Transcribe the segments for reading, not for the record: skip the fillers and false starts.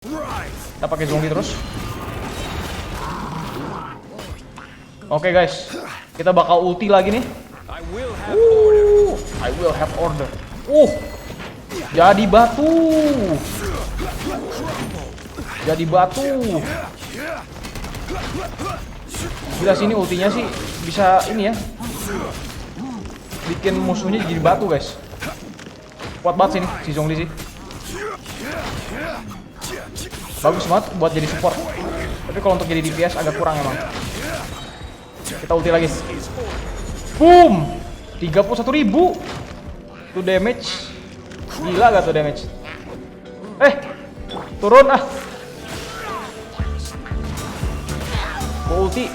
Kita pakai Zhongli terus. Oke guys, kita bakal ulti lagi nih. I will have order. Jadi batu. Jadi batu. Gila sini ultinya sih bisa ini ya, bikin musuhnya jadi batu guys. Kuat banget sini si Zhongli sih. Bagus banget buat jadi support. Tapi kalau untuk jadi DPS agak kurang emang. Kita ulti lagi. Boom. 31.000 tuh damage. Gila gak tuh damage? Turun ah. Gua ulti.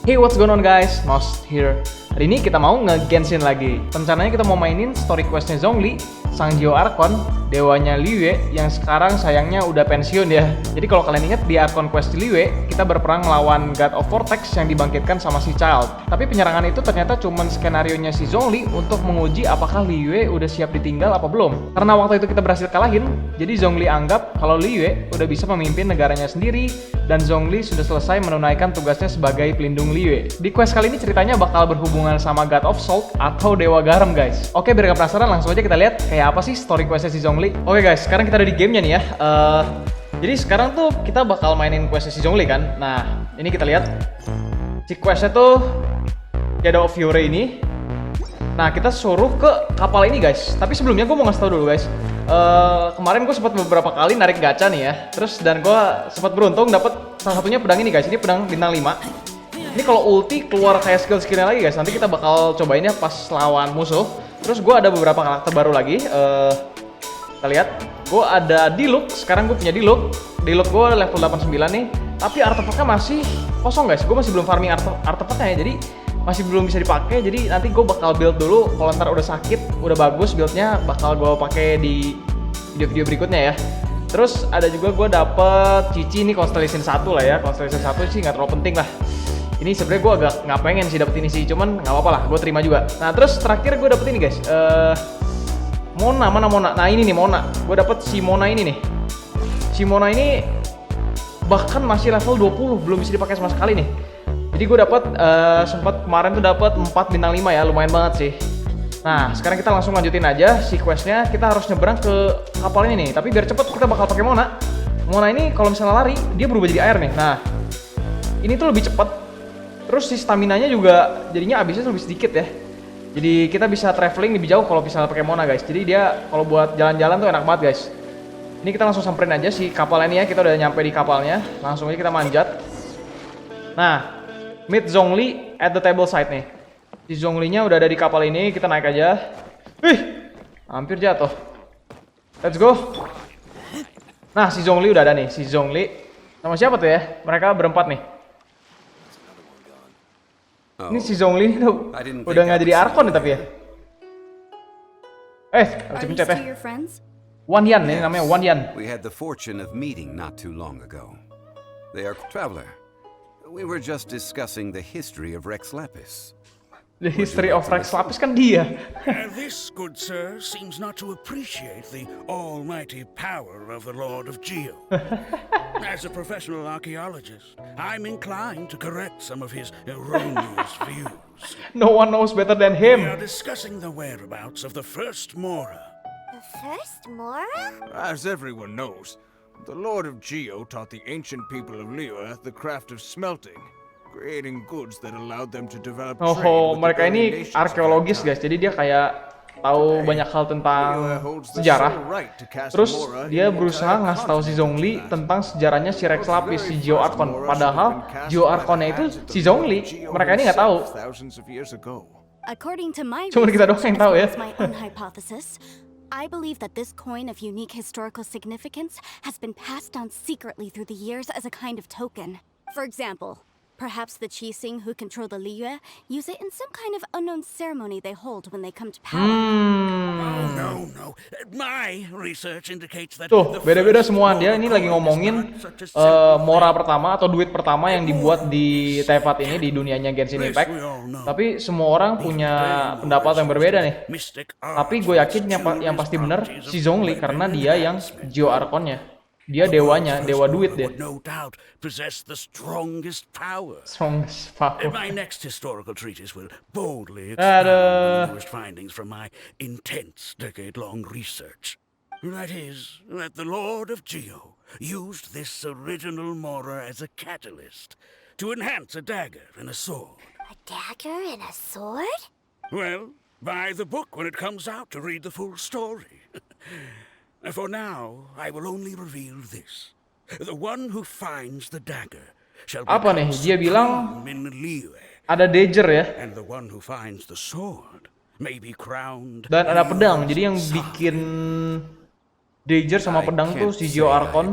Hey, what's going on guys? Nost here. Hari ini kita mau nge-Genshin lagi. Rencananya kita mau mainin story questnya Zhongli, sang archon, dewanya Liyue yang sekarang sayangnya udah pensiun ya. Jadi kalau kalian ingat di archon quest Liyue, kita berperang melawan God of Vortex yang dibangkitkan sama si Childe. Tapi penyerangan itu ternyata cuman skenarionya si Zhongli untuk menguji apakah Liyue udah siap ditinggal apa belum. Karena waktu itu kita berhasil kalahin, jadi Zhongli anggap kalau Liyue udah bisa memimpin negaranya sendiri dan Zhongli sudah selesai menunaikan tugasnya sebagai pelindung Liyue. Di quest kali ini ceritanya bakal berhubungan sama God of Salt atau Dewa Garam guys. Oke, biar gak penasaran langsung aja kita lihat kayak apa sih story questnya si Zhongli. Oke guys, sekarang kita ada di gamenya nih ya. Jadi sekarang tuh kita bakal mainin questnya si Zhongli kan. Nah, ini kita lihat si questnya tuh God of Fury ini. Nah, kita suruh ke kapal ini guys. Tapi sebelumnya gue mau ngasih tau dulu guys. Kemarin gue sempat beberapa kali narik gacha nih ya. Terus dan gue sempat beruntung dapet salah satunya pedang ini guys. Ini pedang bintang 5. Ini kalau ulti keluar kayak skill-skillnya lagi guys. Nanti kita bakal cobain ya pas lawan musuh. Terus gue ada beberapa karakter baru lagi. Kita lihat. Gue ada Diluc. Sekarang gue punya Diluc. Diluc gue level 89 nih. Tapi artefaknya masih kosong guys. Gue masih belum farming artefaknya ya. Jadi masih belum bisa dipakai. Jadi nanti gue bakal build dulu. Kalau ntar udah sakit, udah bagus buildnya, bakal gue pakai di video-video berikutnya ya. Terus ada juga gue dapet cici nih Constellation 1 lah ya. Constellation 1 sih nggak terlalu penting lah. Ini sebenarnya gue agak nggak pengen sih dapet ini sih, cuman nggak apa-apa lah, gue terima juga. Nah terus terakhir gue dapet ini guys, Mona, mana Mona? Nah ini nih Mona, gue dapet si Mona ini nih. Si Mona ini bahkan masih level 20, belum bisa dipakai sama sekali nih. Jadi gue dapet sempat kemarin tuh dapet 4 bintang 5 ya, lumayan banget sih. Nah sekarang kita langsung lanjutin aja si questnya. Kita harus nyebrang ke kapal ini nih, tapi biar cepet kita bakal pakai Mona. Mona ini kalau misalnya lari dia berubah jadi air nih. Nah ini tuh lebih cepet. Terus si stamina-nya juga jadinya habisnya lebih sedikit ya. Jadi kita bisa traveling lebih jauh kalau misalnya pakai Mona guys. Jadi dia kalau buat jalan-jalan tuh enak banget guys. Ini kita langsung samperin aja si kapal ini ya. Kita udah nyampe di kapalnya. Langsung aja kita manjat. Nah, meet Zhongli at the table side nih. Si Zhongli-nya udah ada di kapal ini. Kita naik aja. Wih, hampir jatuh. Let's go. Nah, si Zhongli udah ada nih. Si Zhongli sama siapa tuh ya? Mereka berempat nih. Ini si Zhongli udah nggak jadi archon nih tapi ya. Harus pencet ya. Wan Yan nih namanya, Wan Yan. We had the fortune of meeting not too long ago. They are traveler. We were just discussing the history of Rex Lapis. The history of Rex Lapis kan dia. This, good sir, seems not to appreciate the almighty power of the Lord of Geo. As a professional archaeologist, I'm inclined to correct some of his erroneous views. No one knows better than him. We are discussing the whereabouts of the first Mora. The first Mora? As everyone knows, the Lord of Geo taught the ancient people of Liyue the craft of smelting, creating goods that allowed them to develop trade with the mereka other ini nations. arkeologis guys. Jadi dia kayak tahu banyak hal tentang sejarah. Terus dia berusaha ngasih tahu si Zhongli tentang sejarahnya si Rex Lapis, si Geo Archon. Padahal Geo Archonnya itu si Zhongli. Mereka ini nggak tahu. Cuma kita doang yang tahu ya. I believe that this coin of unique historical significance has been passed down secretly through the years as a kind of token. For example, Perhaps the Qixing who control the Liyue use it in some kind of unknown ceremony they hold when they come to power. Oh, no. My research indicates that Tuh, the beda-beda first semua. Dia ini Mora lagi coin is ngomongin not such a simple mora thing. pertama atau duit pertama yang dibuat di Teyvat ini, di dunianya Genshin This Impact. we all know. Tapi semua orang punya pendapat yang berbeda nih. Mystic Tapi arts gue with yakin yang pasti curious bener prodigies si of Zhongli, weapon karena and dia yang craftsmanship. Geo Archonnya. Dia dewanya, dewa duit deh. Would no doubt possess the strongest power. Strongest power. My next historical treatise will boldly Aduh. expound the newest findings from my intense decade-long research. That is, that the Lord of Geo used this original Mora as a catalyst to enhance a dagger and a sword. A dagger and a sword? Well, buy the book when it comes out to read the full story. For now, I will only reveal this. The one who finds the dagger shall Apa nih? become Dia bilang supreme in Liyue, ada dagger ya. and the one who finds the sword may be crowned. Dan ada pedang. Liyue's Jadi yang son. bikin dagger sama pedang tuh si Geo Archon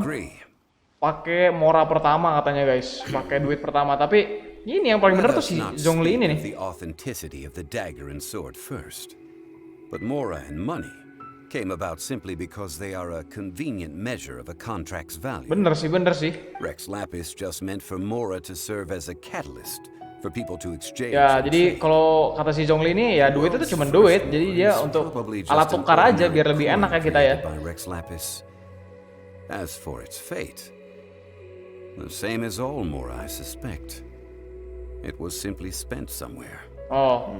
pakai mora pertama katanya guys. Pakai duit pertama. Tapi ini yang paling bener tuh si Zhongli ini nih. The authenticity of the dagger and sword first. But Mora and money came about simply because they are a convenient measure of a contract's value. Bener sih. Rex Lapis just meant for Mora to serve as a catalyst for people to exchange. Ya, and jadi trade. kalau kata si Zhongli ini ya duit itu cuma duit. Jadi dia untuk alat tukar aja biar lebih enak ya kita ya. By Rex Lapis. As for its fate, the same as all Mora, I suspect. It was simply spent somewhere. Oh,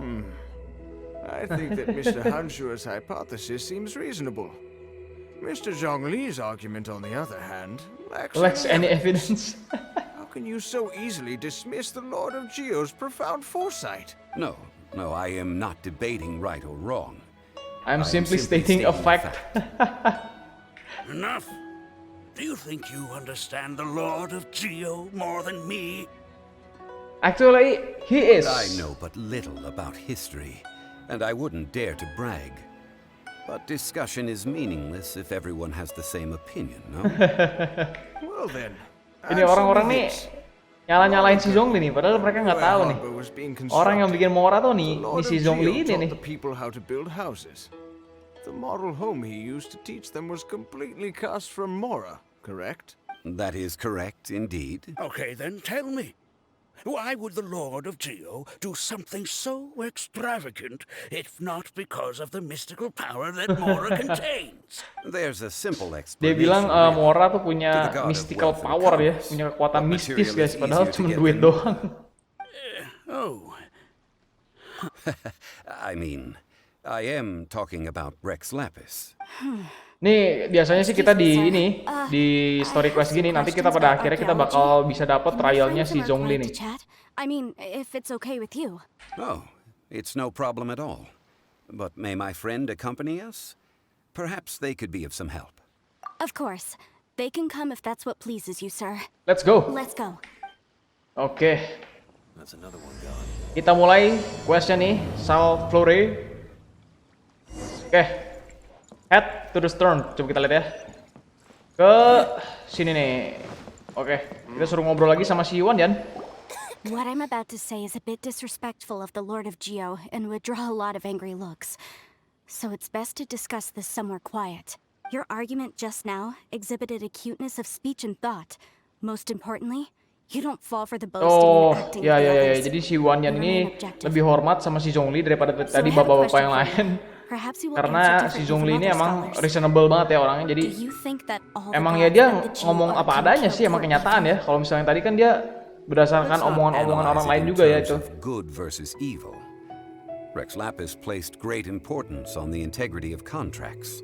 I think that Mr. Hanshua's hypothesis seems reasonable. Mr. Zhongli's argument, on the other hand, lacks any evidence. How can you so easily dismiss the Lord of Geo's profound foresight? No, I am not debating right or wrong. I'm simply stating a fact. Enough. Do you think you understand the Lord of Geo more than me? Actually, he is. I know but little about history, and I wouldn't dare to brag. But discussion is meaningless if everyone has the same opinion, no? Well then, Ini orang-orang nih nyala-nyalain si Zhongli nih, padahal mereka nggak tahu nih. Orang yang bikin Mora tuh nih si Zhongli ini nih. The people how to build houses. The model home he used to teach them was completely cast from Mora, correct? That is correct, indeed. Okay, then tell me. Why would the Lord of Geo do something so extravagant if not because of the mystical power that Mora contains? There's a simple Dia explanation. bilang really. Mora tuh To the punya god of mystical wealth and power ya, commerce. punya kekuatan What mistis material guys, is padahal easier to cuma get duit than- doang. Oh, I mean, I am talking about Rex Lapis. Nih biasanya sih kita di Excuse me, ini sir. di story quest gini nanti kita pada akhirnya kita bakal bisa dapat trialnya si Zhongli nih. I mean, if it's okay with you. Oh, it's no problem at all. But may my friend accompany us? Perhaps they could be of some help. Of course. They can come if that's what pleases you, sir. Let's go. Let's go. Oke. Kita mulai questnya nih, Sal Flore. Oke. Head to the stern. Coba kita lihat ya. Ke sini nih. Oke, kita suruh ngobrol lagi sama si Wan Yan. What I'm about to say is a bit disrespectful of the Lord of Geo and would draw a lot of angry looks. So it's best to discuss this somewhere quiet. Your argument just now exhibited a cuteness of speech and thought. Most importantly, you don't fall for the boasting Oh, and acting ya of the ya ya. others. Jadi si Wan Yan You ini remain objective. lebih hormat sama si Zhongli daripada So tadi I have a bapak-bapak question yang for you. lain. Perhaps you will Karena answer si differently Zhongli from ini other emang scholars. reasonable banget ya orangnya. Jadi Do you think that all the emang ya gods dia of the Geo ngomong are apa to adanya kill sih, emang poor kenyataan people? ya. Kalau misalnya tadi kan dia berdasarkan Let's not omongan-omongan orang analyze lain it in juga ya terms itu. of good versus evil. Rex Lapis placed great importance on the integrity of contracts.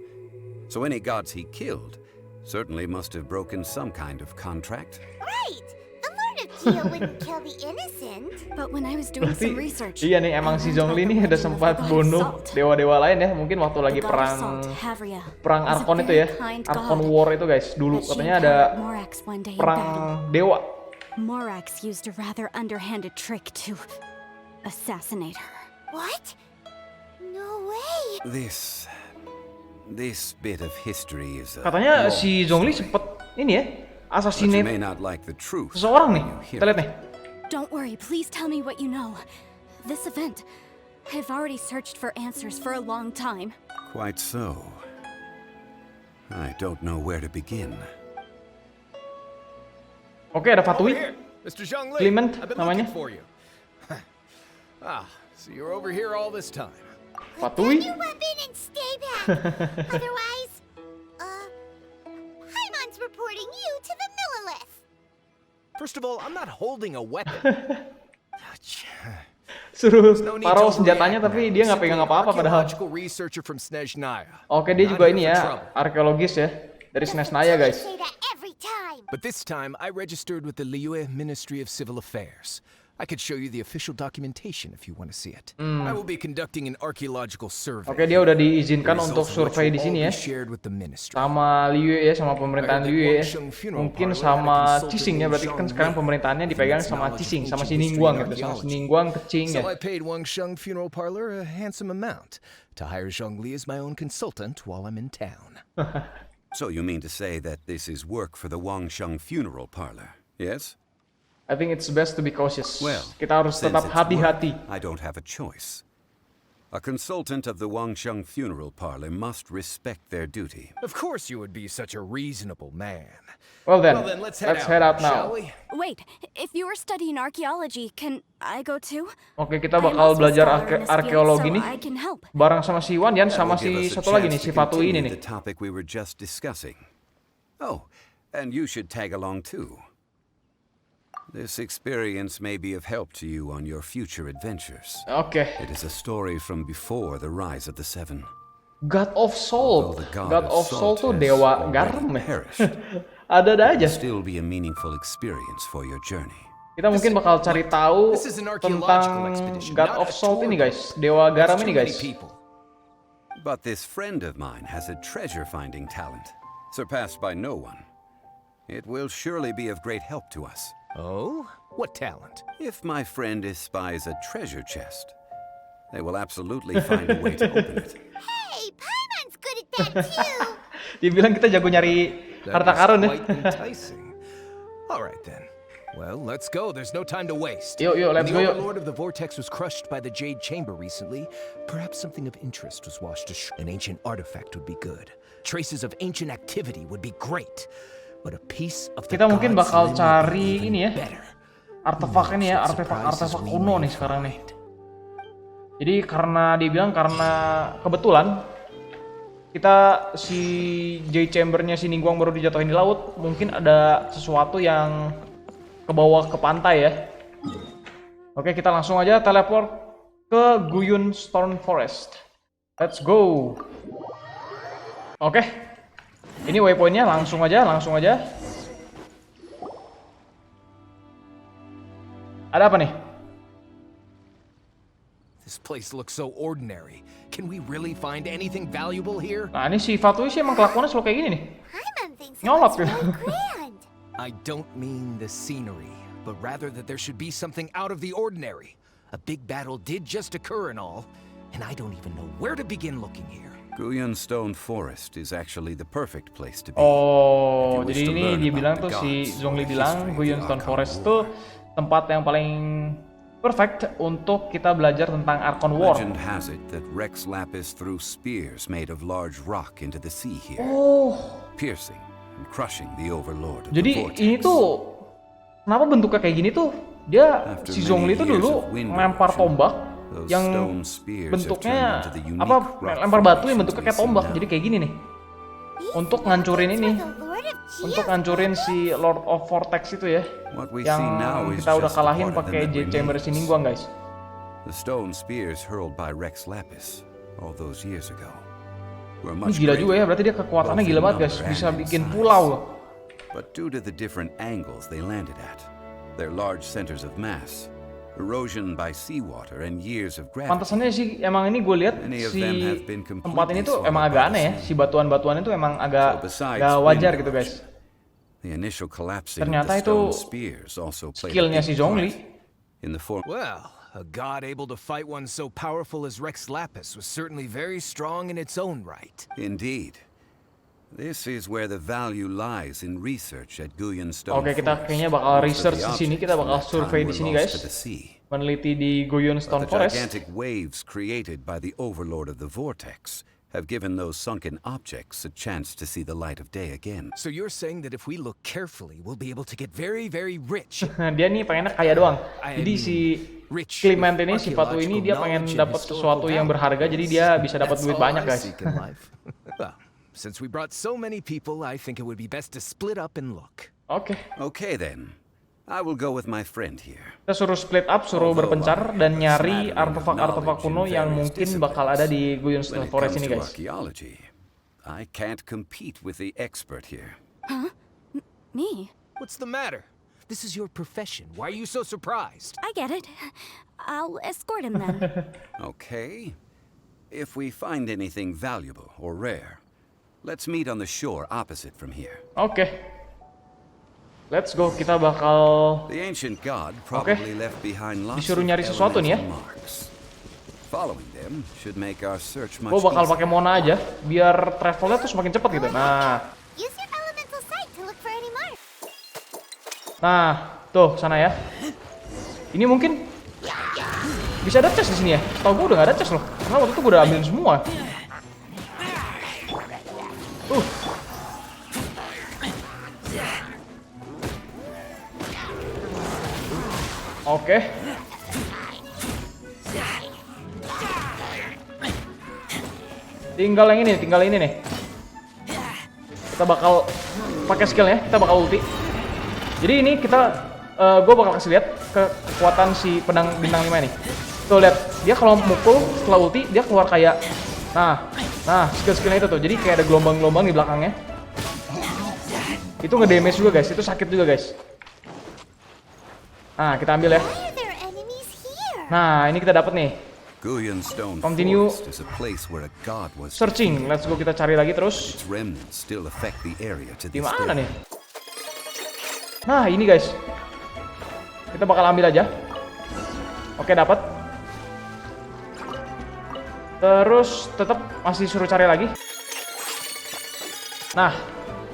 So any gods he killed certainly must have broken some kind of contract. Right! The Lord of Geo wouldn't kill the innocent. But when I was doing Berarti some research, iya nih emang si Zhongli ini ada sempat bunuh dewa-dewa lain ya. Mungkin waktu lagi perang Archon itu ya. Archon War itu guys. Dulu katanya ada perang dewa. Morax used a rather underhanded trick to assassinate her. What? No way! This bit of history is a Katanya long si Zhongli story. sempet ini ya, But you assassinate may not like the truth seseorang nih. when you hear Kita lihat it. nih. Don't worry, please tell me what you know. This event, I've already searched for answers for a long time. Quite so. I don't know where to begin. Oke, ada Fatui. Mr. Zhongli, Clement I've been namanya. looking for you. So you're over here all this time. Fatui. Get your weapon and stay back. Otherwise, Paimon's reporting you to the Millilith. First of all, I'm not holding a weapon. Suruh No need taruh to senjatanya overreact tapi now. dia nggak pegang Simply an apa-apa padahal. archaeological researcher from Snezhnaya. Oke, dia Not juga here ini for ya, trouble. arkeologis ya, dari Snesnaya guys. Say that every time. But this time, I registered with the Liyue Ministry of Civil Affairs. I could show you the official documentation if you want to see it. I will be conducting an archaeological survey. Oke, dia udah diizinkan The untuk results of which survei will di sini all ya. be shared with the ministry. Sama Liyue ya, sama pemerintahan Liyue ya. Mungkin sama Cising ya, berarti kan sekarang pemerintahannya dipegang sama Cising, sama si Ningguang gitu, sama si Ningguang Kecing ya. So I paid Wangsheng Funeral Parlor a handsome amount to hire Zhongli as my own consultant while I'm in town. So you mean to say that this is work for the Wangsheng Funeral Parlor, yes? I think it's best to be cautious. Well, Kita harus since tetap it's hati-hati. work, I don't have a choice. A consultant of the Wangsheng Funeral Parlor must respect their duty. Of course you would be such a reasonable man. Well then, let's let's head head out shall now. we? Wait, if you were studying archaeology, can I go too? Oke, kita I'm bakal also a belajar scholar in this field, arkeologi so nih. I can help. Bareng sama si Wan Yan, sama Will give si us a satu lagi nih, chance si to Fatui ini continue nih. the topic we were just discussing. Oh, and you should tag along too. This experience may be of help to you on your future adventures. Oke, It is a story from before the rise of the Seven. God of Salt. Although the God of Salt tuh has Dewa already Garam ya. perished, Ada-ada it aja. will still be a meaningful experience for your journey. Kita mungkin bakal cari tahu This is an archaeological tentang expedition, God not of a Salt tour ini group. guys, Dewa Garam That's ini too many guys. people. But this friend of mine has a treasure-finding talent, surpassed by no one. It will surely be of great help to us. Oh? What talent? If my friend espies a treasure chest, they will absolutely find a way to open it. Hey, Paimon's good at that too. Dia bilang kita jago nyari That harta is karun ya. quite enticing. All right then. Well, let's go. There's no time to waste. Yuk, When let's the go, yuk. Overlord of the Vortex was crushed by the Jade Chamber recently, perhaps something of interest was washed ashore. An ancient artifact would be good. Traces of ancient activity would be great. But a piece of the Kita mungkin gods bakal limb would cari be even ini ya. better. Artefak ini ya, artefak kuno nih sekarang nih. Jadi karena dia bilang karena kebetulan kita si J Chambernya si Ningguang baru dijatuhin di laut, mungkin ada sesuatu yang ke bawah ke pantai ya. Oke, kita langsung aja teleport ke Guyun Storm Forest. Let's go. Oke. Ini waypointnya langsung aja. Ada apa nih? This place looks so ordinary. Can we really find anything valuable here? Nah ini si Fatui sih emang kelakuannya selalu kayak gini nih. Paimon thinks it Nyolot looks gitu. really grand. I don't mean the scenery, but rather that there should be something out of the ordinary. A big battle did just occur and all, and I don't even know where to begin looking here. Guyun Stone Forest is actually the perfect place to be. Oh, If you wish jadi to ini learn dia about bilang the tuh si gods Zhongli or the bilang history of Guyun the Stone Archon Forest War. tuh tempat yang paling perfect untuk kita belajar tentang Archon War. Legend has it that Rex Lapis threw spears made of large rock into the sea here, Oh, piercing and crushing the overlord of the jadi vortex. ini tuh kenapa bentuknya kayak gini tuh? Dia After si many Zhongli tuh years dulu of wind lempar erosion, tombak those yang stone spears have bentuknya turned into the unique apa? rock Lempar batu yang formations bentuknya we kayak see tombak. now. Jadi kayak gini nih. These Untuk ngancurin mountains ini. were the Lord of Geo. Untuk ngancurin si Lord of Vortex itu ya. What we Yang see now is kita udah just a kalahin part of pakai them that J Chamber remains. si Ningguang guys. The stone spears hurled by Rex Lapis all those years ago were Ini much gila juga ya, greater, berarti dia kekuatannya both gila in banget guys. number Bisa and in bikin size. pulau loh. But due to the different angles they landed at, their large centers of mass, erosion by seawater, and years of gravity, Pantesannya sih emang ini gue lihat Many of si them have been tempat ini completely tuh emang swallowed agak by the aneh ya. sea. Si batuan-batuan itu emang So agak besides gak wind wajar gitu erosion, guys. the initial collapsing Ternyata of the itu stone spears also played a skillnya big si Zhongli. part in the form. Well, a god able to fight one so powerful as Rex Lapis was certainly very strong in its own right. Indeed. This is where the value lies in research at Guyan Stone. Oke, kita Forest. kayaknya bakal Most of research the di sini, kita objects bakal from that survei time di were sini, lost guys. to the sea. Meneliti di Guyun But Stone the Forest. gigantic waves created by the overlord of the vortex have given those sunken objects a chance to see the light of day again. So you're saying that if we look carefully, we'll be able to get very, very rich. Dia nih pengennya kaya doang. I Jadi mean, si rich Clement with ini, si Fatu ini, dia pengen archaeological dapat knowledge and sesuatu yang historical berharga, jadi dia bisa dapat That's duit all banyak, I guys. seek in life. Well, since we brought so many people, I think it would be best to split up and look. Oke. Okay then, I will go with my friend here. Kita suruh split up, suruh berpencar dan nyari artefak-artefak kuno yang mungkin bakal ada di Guyun When Stone it Forest comes ini, to guys. archaeology, I can't compete with the expert here. Me? What's the matter? This is your profession. Why are you so surprised? I get it. I'll escort him then. Okay. If we find anything valuable or rare, let's meet on the shore opposite from here. Oke. Let's go, kita bakal The ancient god probably left behind lots Disuruh of nyari sesuatu nih ya. elemental marks. Following them should make our search much gue bakal easier. pakai Mona aja biar travelnya tuh semakin cepet gitu. Nah, Use your elemental sight to look for any marks. tuh sana ya. Ini mungkin bisa ada chest di sini ya. Setahu gue udah gak ada chest loh. Karena waktu itu gue udah ambilin semua. Oke. Tinggal ini nih. Kita bakal pakai skillnya, kita bakal ulti. Jadi ini gue bakal kasih lihat kekuatan si pedang bintang 5 nih. Tuh lihat, dia kalau mukul setelah ulti dia keluar kayak, nah skill-skillnya itu tuh. Jadi kayak ada gelombang-gelombang di belakangnya. Itu nge-damage juga guys, itu sakit juga guys. Nah kita ambil ya. Why are there enemies here? Nah ini kita dapat nih. Guyan Stone Continue Forest is a place where a god was Searching, let's go, kita cari lagi terus. Its remnants still affect the area to Di this mana day. nih? Nah ini guys, kita bakal ambil aja. Oke dapat. Terus tetap masih suruh cari lagi. Nah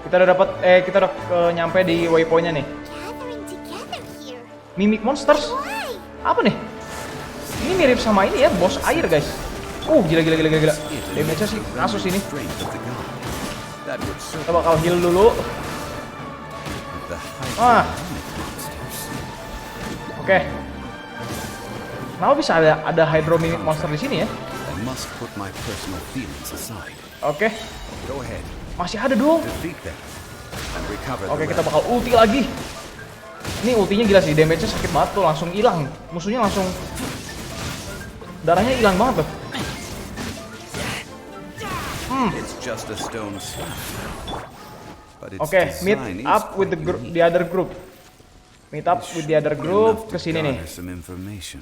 kita udah dapat, kita udah nyampe di waypointnya nih. Gathering together here. Mimic monsters. Why? Apa nih? Ini mirip sama ini ya, bos air guys. Gila. Damage-nya sih kasus ini. Strength of the god. That would Kita certainly bakal heal dulu. the Ah. hydromorphic monsters. Oke. Kenapa bisa ada hydromimic monster di sini ya? I must put my personal feelings aside. Oke. Go ahead, Masih ada dong. defeat them, and recover Oke, the kita rest. bakal ulti lagi. Ini ultinya gila sih, damage-nya sakit banget tuh, langsung hilang. Musuhnya langsung darahnya hilang banget tuh. It's just a stone slab. But its Oke, meet design is up with quite unique. the other group. Meet up with the other group Enough to ke sini nih. gather some information.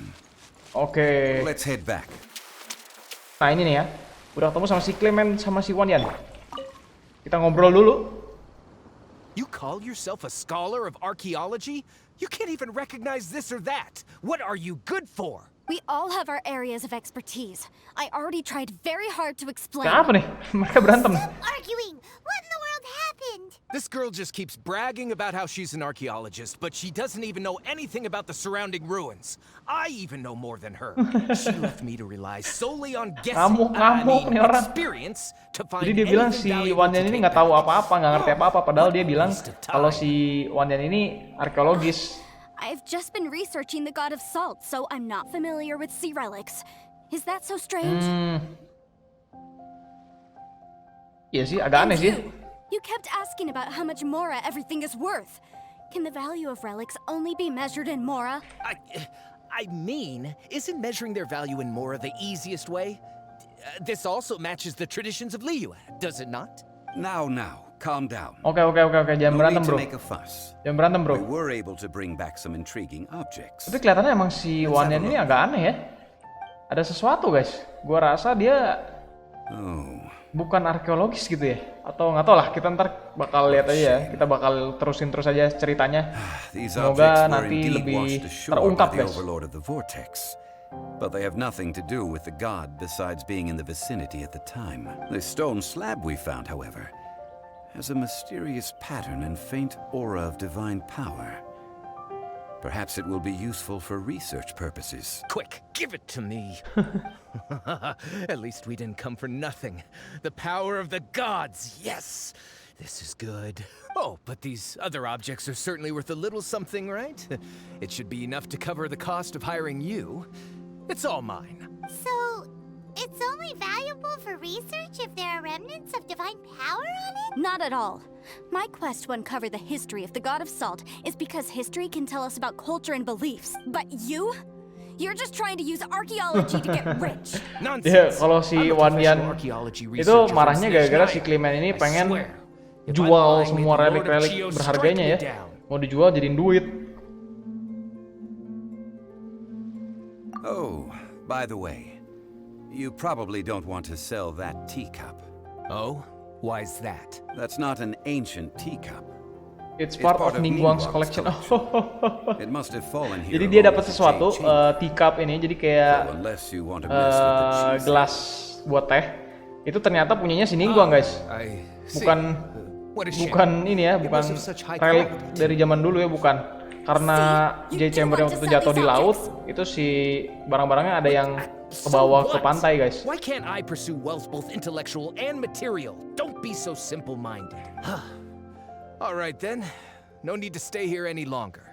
Oke. Let's head back. Nah, ini nih ya. Udah ketemu sama si Clement sama si Wanyan. Kita ngobrol dulu. You call yourself a scholar of archaeology? You can't even recognize this or that. What are you good for? We all have our areas of expertise. I already tried very hard to explain. Kenapa nih? Mereka berantem. Arguing. What in the world happened? This girl just keeps bragging about how she's an archaeologist, but she doesn't even know anything about the surrounding ruins. I even know more than her. She left me to rely solely on guessing, Ngamuk nih orang. experience, to find Jadi dia bilang anything si valuable Wanyan to ini take nggak tahu back. apa-apa, nggak ngerti apa-apa. Padahal dia bilang Waste of time. kalau si Wanyan ini arkeologis. I've just been researching the god of salt, so I'm not familiar with sea relics. Is that so strange? Iya sih, agak aneh And sih. you kept asking about how much Mora everything is worth. Can the value of relics only be measured in Mora? I mean, isn't measuring their value in Mora the easiest way? This also matches the traditions of Liyue, does it not? Now, calm down. Oke, jangan No berantem need to bro. make a fuss. Jangan berantem bro. We were able to bring back some intriguing objects. Tapi kelihatannya emang si Wanyan ini agak aneh ya. Ada sesuatu guys. Gua rasa dia Oh, bukan arkeologis gitu ya. Atau nggak tau lah. Kita ntar bakal lihat aja ya. Kita bakal terusin terus aja ceritanya. these Semoga objects were nanti indeed lebih washed ashore terungkap by the guys. overlord of the vortex. But they have nothing to do with the god besides being in the vicinity at the time. The stone slab we found, however, has a mysterious pattern and faint aura of divine power. Perhaps it will be useful for research purposes. Quick, give it to me. At least we didn't come for nothing. The power of the gods, yes! This is good. Oh, but these other objects are certainly worth a little something, right? It should be enough to cover the cost of hiring you. It's all mine. So, it's only valuable for research if there are remnants of divine power on it? Not at all. My quest to uncover the history of the God of Salt is because history can tell us about culture and beliefs. But you're just trying to use archaeology to get rich. Ya, kalau si Wanyan itu marahnya gara-gara si Clement ini pengen jual semua relik-relik berharganya ya. Mau dijual jadiin duit. Oh, by the way, you probably don't want to sell that teacup. Oh? Why's that? That's not an ancient teacup. It's part of Ningguang's collection. It must have fallen here. Jadi dia dapat sesuatu teacup ini, jadi kayak gelas buat teh. Itu ternyata punyanya si Ningguang, guys. Bukan ini ya, bukan relik dari zaman dulu ya, bukan. Karena Jade Chamber yang waktu itu jatuh di laut, itu si barang-barangnya ada yang ke bawah ke pantai, guys. Why can't I pursue wealth both intellectual and material? Don't be so simple-minded. All right then. No need to stay here any longer.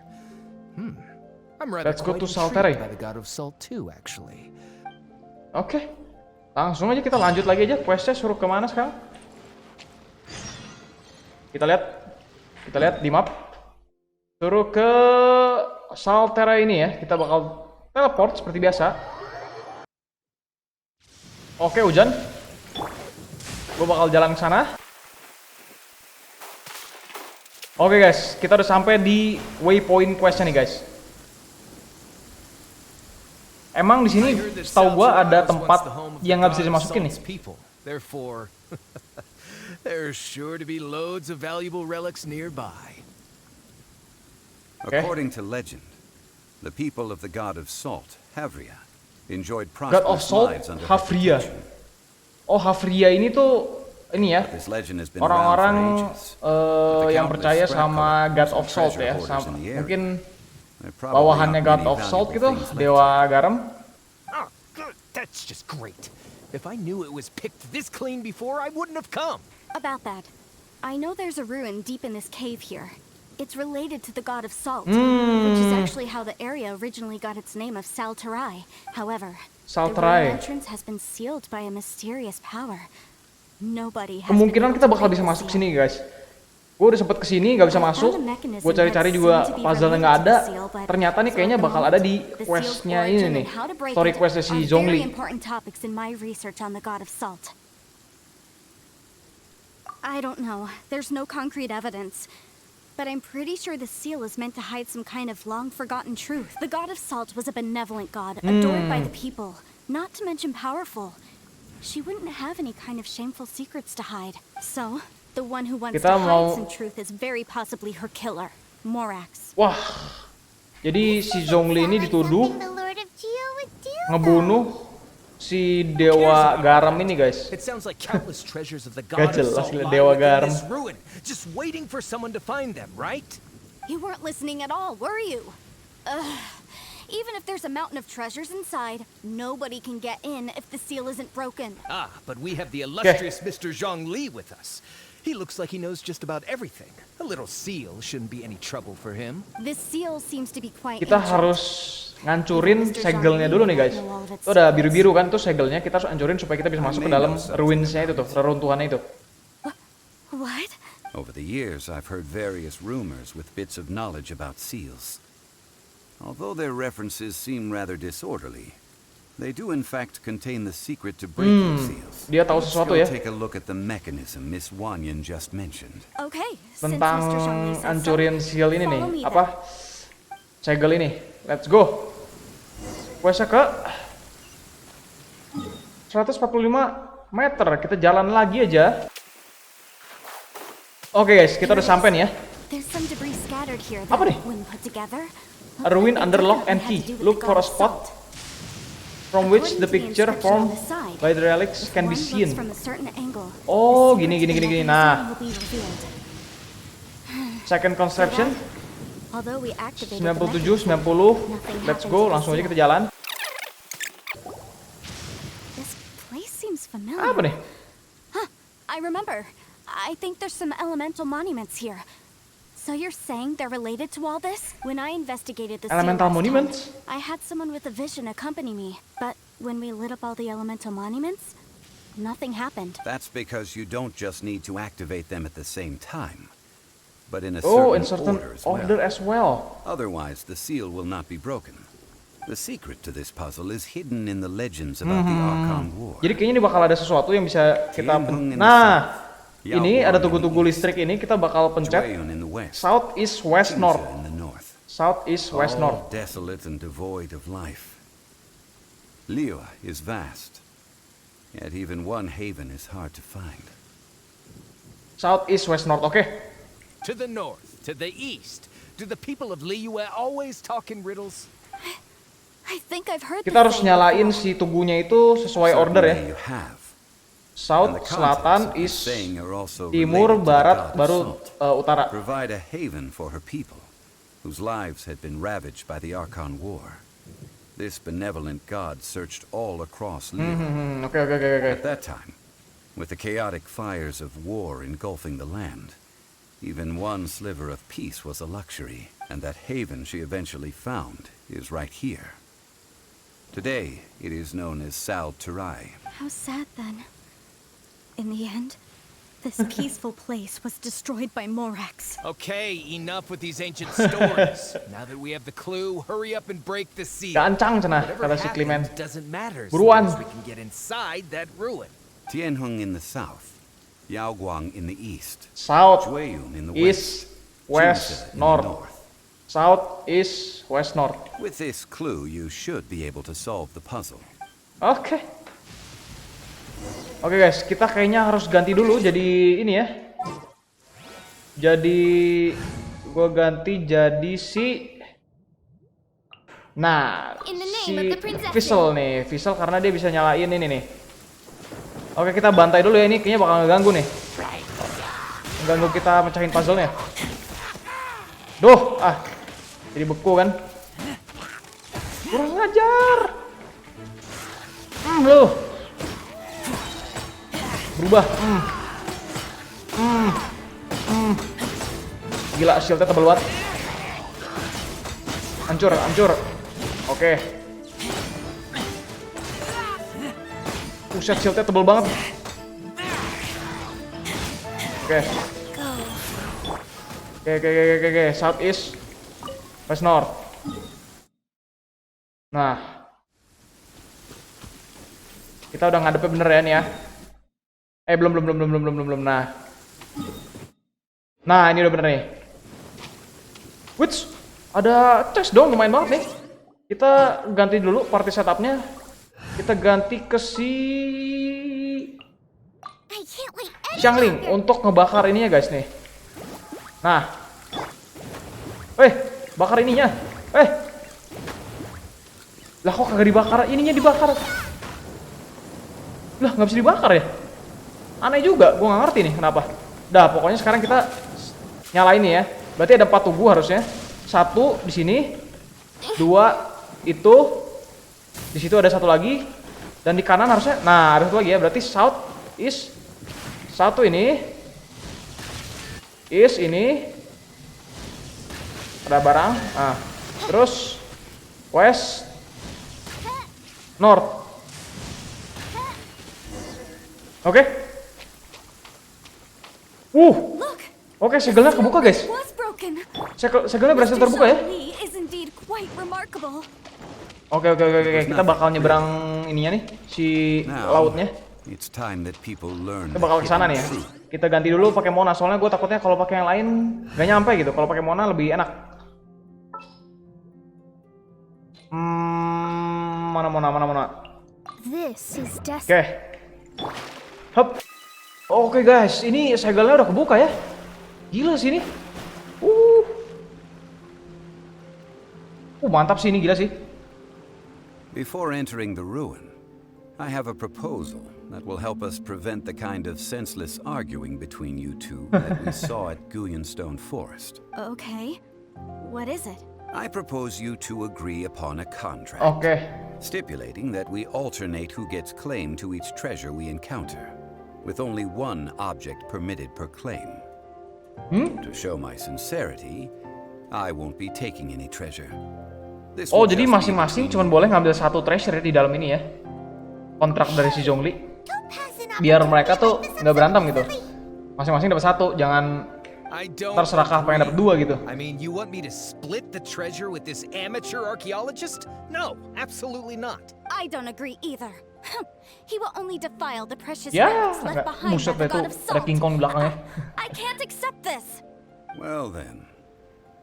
I'm rather Let's go to quite Saltere. intrigued by the God of Salt too, actually. Oke. Langsung aja kita lanjut lagi aja. Questnya suruh kemana sekarang? Kita lihat di map. Suruh ke Saltere ini ya. Kita bakal teleport seperti biasa. Oke, hujan. Gue bakal jalan ke sana. Oke guys, kita udah sampai di waypoint questnya nih guys. Emang di sini setahu gue ada tempat yang nggak bisa dimasukin nih. Therefore, there's sure to be loads of valuable relics nearby. According to legend, the people of the God of Salt, Havria, enjoyed God of prosperous Salt, lives under her Havria. protection. Oh, Havria ini tuh ini ya, This legend has been orang-orang around for ages. yang percaya sama God of Salt ya, mungkin bawahannya God of Salt gitu, Dewa Garam. Oh, good. That's just great. If I knew it was picked this clean before, I wouldn't have come. About that, I know there's a ruin deep in this cave here. It's related to the God of Salt, which is actually how the area originally got its name of Salterai. However, the ruin entrance has been sealed by a mysterious power. Nobody has Kemungkinan kita bakal bisa masuk sini guys. Gue udah sempet kesini nggak bisa masuk. Gue cari-cari juga puzzle-nya nggak ada. Ternyata nih kayaknya bakal ada di questnya ini nih. Story questnya si Zhongli. I don't know. There's no concrete evidence. But I'm pretty sure the seal is meant to hide some kind of long-forgotten truth. The God of Salt was a benevolent god, adored by the people, not to mention powerful. She wouldn't have any kind of shameful secrets to hide. So, the one who wants to hide some truth is very possibly her killer, Morax. Wah, jadi si Zhongli ini dituduh ngebunuh si Dewa Garam ini guys. It sounds like countless treasures of the Gak God of jelas Salt liat lie Dewa within Garam. this ruin, just waiting for someone to find them, right? You weren't listening at all, were you? Even if there's a mountain of treasures inside, nobody can get in if the seal isn't broken. Ah, but we have the illustrious Mr. Zhongli with us. He looks like he knows just about everything. A little seal shouldn't be any trouble for him. This seal seems to be quite Kita harus ngancurin segelnya dulu nih guys. Itu ada biru-biru kan tuh segelnya, kita harus hancurin supaya kita bisa masuk ke dalam ruinsnya itu tuh, reruntuhannya itu. What? Over the years, I've heard various rumors with bits of knowledge about seals. Although their references seem rather disorderly, they do in fact contain the secret to breaking seals. Dia tahu sesuatu ya. Take a look at the mechanism Miss Wanyan just mentioned. Okay. Tentang hancurin seal ini nih, apa? Segel ini. Let's go. Questnya ke 145 meter. Kita jalan lagi aja. Oke guys, kita udah sampai nih ya. Apa nih? A ruin under lock and key. Look for a spot. from which the According to picture inscription on formed the side, by the relics if can be one looks seen. from a certain angle, Oh, the gini. secret to the Nah, mechanism will be revealed. second construction. Although we activated the 97, mechanism, 90. nothing Let's happened go, to the langsung aja seal. kita jalan. This place seems familiar. Apa nih? Huh, I remember. I think there's some elemental monuments here. So you're saying they're related to all this? When I investigated the seal Elemental last time, monuments? I had someone with a vision accompany me. But when we lit up all the elemental monuments, nothing happened. That's because you don't just need to activate them at the same time, but in a Oh, in certain certain order order as well. as well. Otherwise, the seal will not be broken. The secret to this puzzle is hidden in the legends about the Archon War. Jadi kayaknya ini bakal ada sesuatu yang bisa kita Tianheng in the Nah, south, ini ada Yaoguang in tugu-tugu the listrik ini kita bakal pencet Zhueyun in the west, south, east, west, north. Childe in the north. South, east, west, All north. desolate and devoid of life. Liyue is vast, yet even one haven is hard to find. South, east, west, north. Oke. To the north, to the east. Do the people of Liyue always talk in riddles? I think I've heard Kita this harus saying nyalain before. si tugunya itu sesuai order ya. Certainly you have. And South, the selatan, contents of this east, saying are also timur, related to the barat, god of baru salt. utara. Provide a haven for her people, whose lives had been ravaged by the Archon War. This benevolent god searched all across Liyue. Oke. At that time, with the chaotic fires of war engulfing the land, even one sliver of peace was a luxury, and that haven she eventually found is right here. Today, it is known as Sal Turai. How sad then. In the end, this peaceful place was destroyed by Morax. Okay, enough with these ancient stories. Now that we have the clue, hurry up and break the seal. Gancang cenah Whatever kata si Klimen. happened doesn't matter. Buruan. So long as we can get inside that ruin. Tianheng in the south, Yaoguang in the east, South, Zhueyun in the east, Childe west, in the north. South, east, west, north. With this clue, you should be able to solve the puzzle. Oke. Oke guys, kita kayaknya harus ganti dulu jadi ini ya. Jadi gua ganti jadi si In the name si of the princess. Vissel nih, Vissel karena dia bisa nyalain ini nih. Oke, kita bantai dulu ya, ini kayaknya bakal ngeganggu nih. Mengganggu kita mecahin puzzle-nya. Duh, jadi beku kan. Kurang ajar. Lu. Berubah. Gila, shieldnya tebel banget. Hancur. Oke. Buset, shieldnya tebel banget. Oke. South east, west north. Nah, kita udah ngadepnya bener ya nih ya. Belum. Nah, ini udah bener nih. Which ada chest dong, lumayan banget nih. Kita ganti dulu party setupnya. Kita ganti ke si I can't wait any Xiangling longer. untuk ngebakar ininya guys nih. Nah, bakar ininya. Lah kok kagak dibakar? Ininya dibakar. Lah nggak bisa dibakar ya? Aneh juga, gua nggak ngerti nih kenapa. Dah, pokoknya sekarang kita nyalain nih ya. Berarti ada 4 tugu harusnya. 1 di sini, 2 itu, di situ ada 1 lagi, dan di kanan harusnya. Nah, ada 1 lagi ya. Berarti south, east, 1 ini, east ini, ada barang. Nah, terus west, north. Oke. Look, Oke, segelnya kebuka guys. was broken. Segelnya berhasil Mr. terbuka ya. Zhongli is indeed quite remarkable. Oke. Kita bakal nyeberang ininya nih, si lautnya. It's time that people learn Kita bakal the kesana nih ya. hidden truth. Kita ganti dulu pakai Mona, soalnya gue takutnya kalau pakai yang lain gak nyampe gitu. Kalau pakai Mona lebih enak. Mana. This is Oke. Hup. Oke guys, ini segelnya udah kebuka ya. Gila sih ini. Mantap sih ini, gila sih. Before entering the ruin, I have a proposal that will help us prevent the kind of senseless arguing between you two that we saw at Guyonstone Forest. Okay. What is it? I propose you two agree upon a contract, Oke. stipulating that we alternate who gets claim to each treasure we encounter, with only one object permitted per claim. To show my sincerity, I won't be taking any treasure. This Oh, will jadi just be masing-masing between cuma boleh ngambil satu treasure ya di dalam ini ya. Kontrak dari si Zhongli. Don't pass an Biar mereka tuh opportunity nggak berantem gitu. selfishly. Masing-masing dapat satu, jangan I don't. ntar serakah pengen dapat dua gitu. I mean, you want me to split the treasure with this amateur archaeologist? No, absolutely not. I don't agree either. He will only defile the precious Ya, relics left nggak behind by buset the deh tuh, god of ada salt. King Kong di belakangnya. I can't accept this. Well then,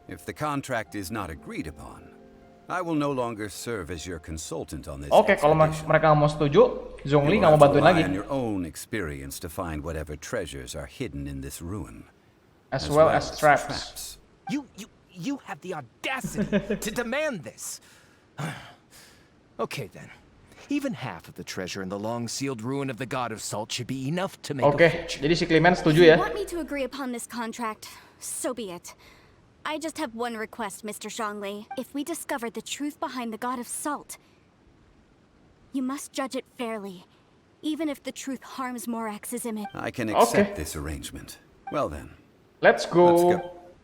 if the contract is not agreed upon, I will no longer serve as your consultant on this Oke, kalau expedition. mereka nggak mau setuju, You Zhongli will nggak mau have to bantuin rely lagi. on your own experience to find whatever treasures are hidden in this ruin, As well as traps. You have the audacity to demand this. Okay then. Even half of the treasure in the long-sealed ruin of the God of Salt should be enough to make Oke, a fortune. jadi si Clement setuju If ya. you want me to agree upon this contract, so be it. I just have one request, Mr. Zhongli. If we discover the truth behind the God of Salt, you must judge it fairly, even if the truth harms Morax's image. I can Okay. accept this arrangement. Well then, Let's go. Let's go.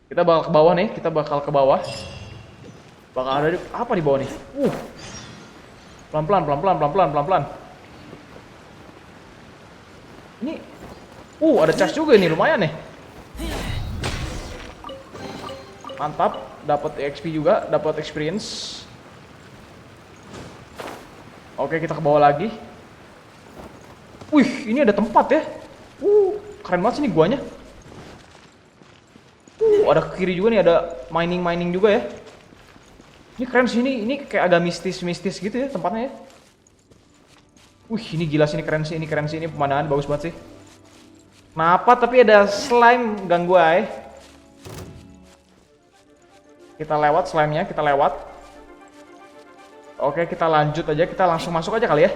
Kita bakal ke bawah nih, kita bakal ke bawah. Bakal ada apa di bawah nih? Pelan-pelan, pelan-pelan, pelan-pelan, pelan-pelan. Ini ada chest juga nih, lumayan nih. Mantap, dapat XP juga, dapat experience. Oke, kita ke bawah lagi. Wih, ini ada tempat ya. Keren banget sih nih guanya. Ada ke kiri juga nih, ada mining juga ya. Ini keren sih, ini kayak agak mistis gitu ya tempatnya ya. Wih, ini gila sih, ini keren sih, ini pemandangan bagus banget sih. Kenapa tapi ada slime ganggu aja. Kita lewat slime-nya, kita lewat. Oke, kita lanjut aja, kita langsung masuk aja kali ya.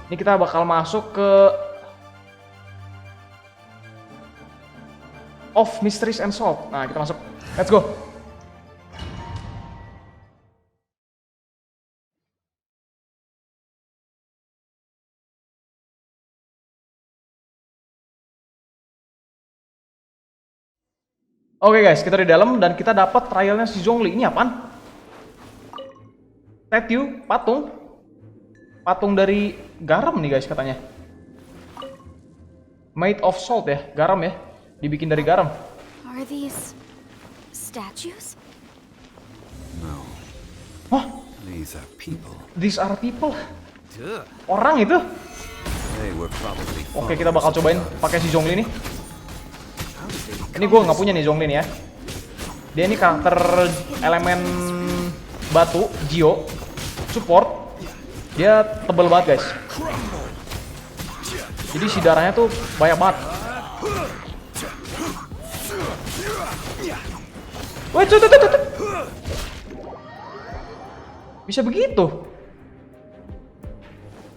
Ini kita bakal masuk ke of Mysteries and Salt. Nah, kita masuk. Let's go. Oke guys, kita di dalam dan kita dapat trialnya si Zhongli. Ini apaan? Statue, patung. Patung dari garam nih guys katanya. Made of salt ya, garam ya. Dibikin dari garam. Are these statues? no. Hah? These are people. These are people. Duh. Orang itu. They were probably Oke, kita bakal cobain pakai si Zhongli nih. Ini gue nggak punya nih Zhongli nih ya. Dia ini karakter elemen batu, Geo, support. Dia tebel banget guys. Jadi si darahnya tuh banyak banget. Wah, tuh. Bisa begitu?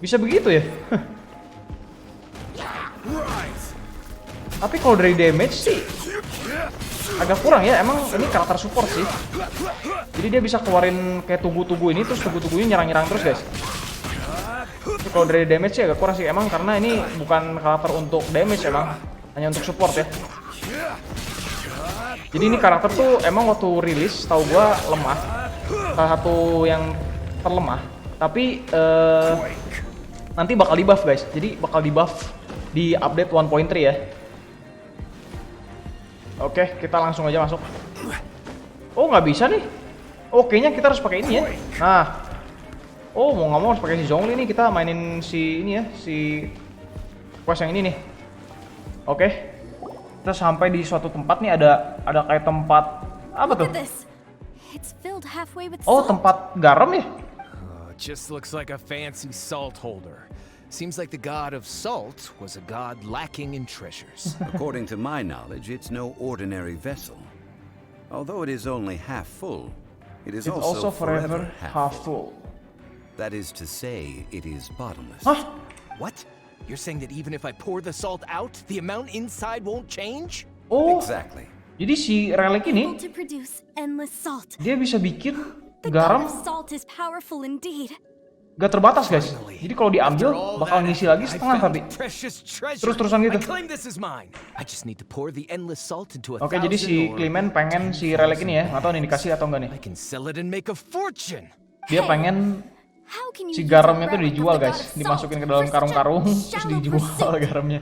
Bisa begitu ya? Tapi kalau dari damage sih agak kurang ya, emang ini karakter support sih. Jadi dia bisa keluarin kayak tugu-tugu ini, terus tugu-tugunya nyerang-nyerang terus guys. Tapi kalau dari damage sih agak kurang sih, emang karena ini bukan karakter untuk damage emang, hanya untuk support ya. Jadi ini karakter tuh emang waktu rilis tahu gua lemah, salah satu yang terlemah. Tapi nanti bakal di buff guys, jadi bakal di buff di update 1.3 ya. Oke, kita langsung aja masuk. Oh, nggak bisa nih. Oh, kayaknya kita harus pakai ini ya. Nah. Oh, mau nggak mau harus pakai si Zhongli nih. Kita mainin si ini ya, si quest yang ini nih. Oke. Kita sampai di suatu tempat nih, ada kayak tempat apa tuh? Look at this. It's filled halfway with Oh, salt. tempat garam ya? It just looks like a fancy salt holder. Seems like the god of salt was a god lacking in treasures. According to my knowledge, it's no ordinary vessel. Although it is only half full, it is It's also forever half full. full. That is to say, it is bottomless. Hah? What? You're saying that even if I pour the salt out, the amount inside won't change? Oh, Exactly. jadi si relik ini Able to produce endless salt. dia bisa bikin The god garam of salt is powerful indeed. gak terbatas guys. Jadi kalau diambil bakal ngisi lagi setengah tapi. Terus-terusan gitu. I claim this is mine. I just need to pour the endless salt into a Oke, jadi si Clement pengen si relik ini ya. Nggak tahu nih dikasih atau enggak nih. I can sell it and make a fortune. Dia pengen How can you si use garamnya a tuh relic of dijual the god guys. of salt Dimasukin ke for dalam such a karung-karung terus shallow dijual pursuit? garamnya.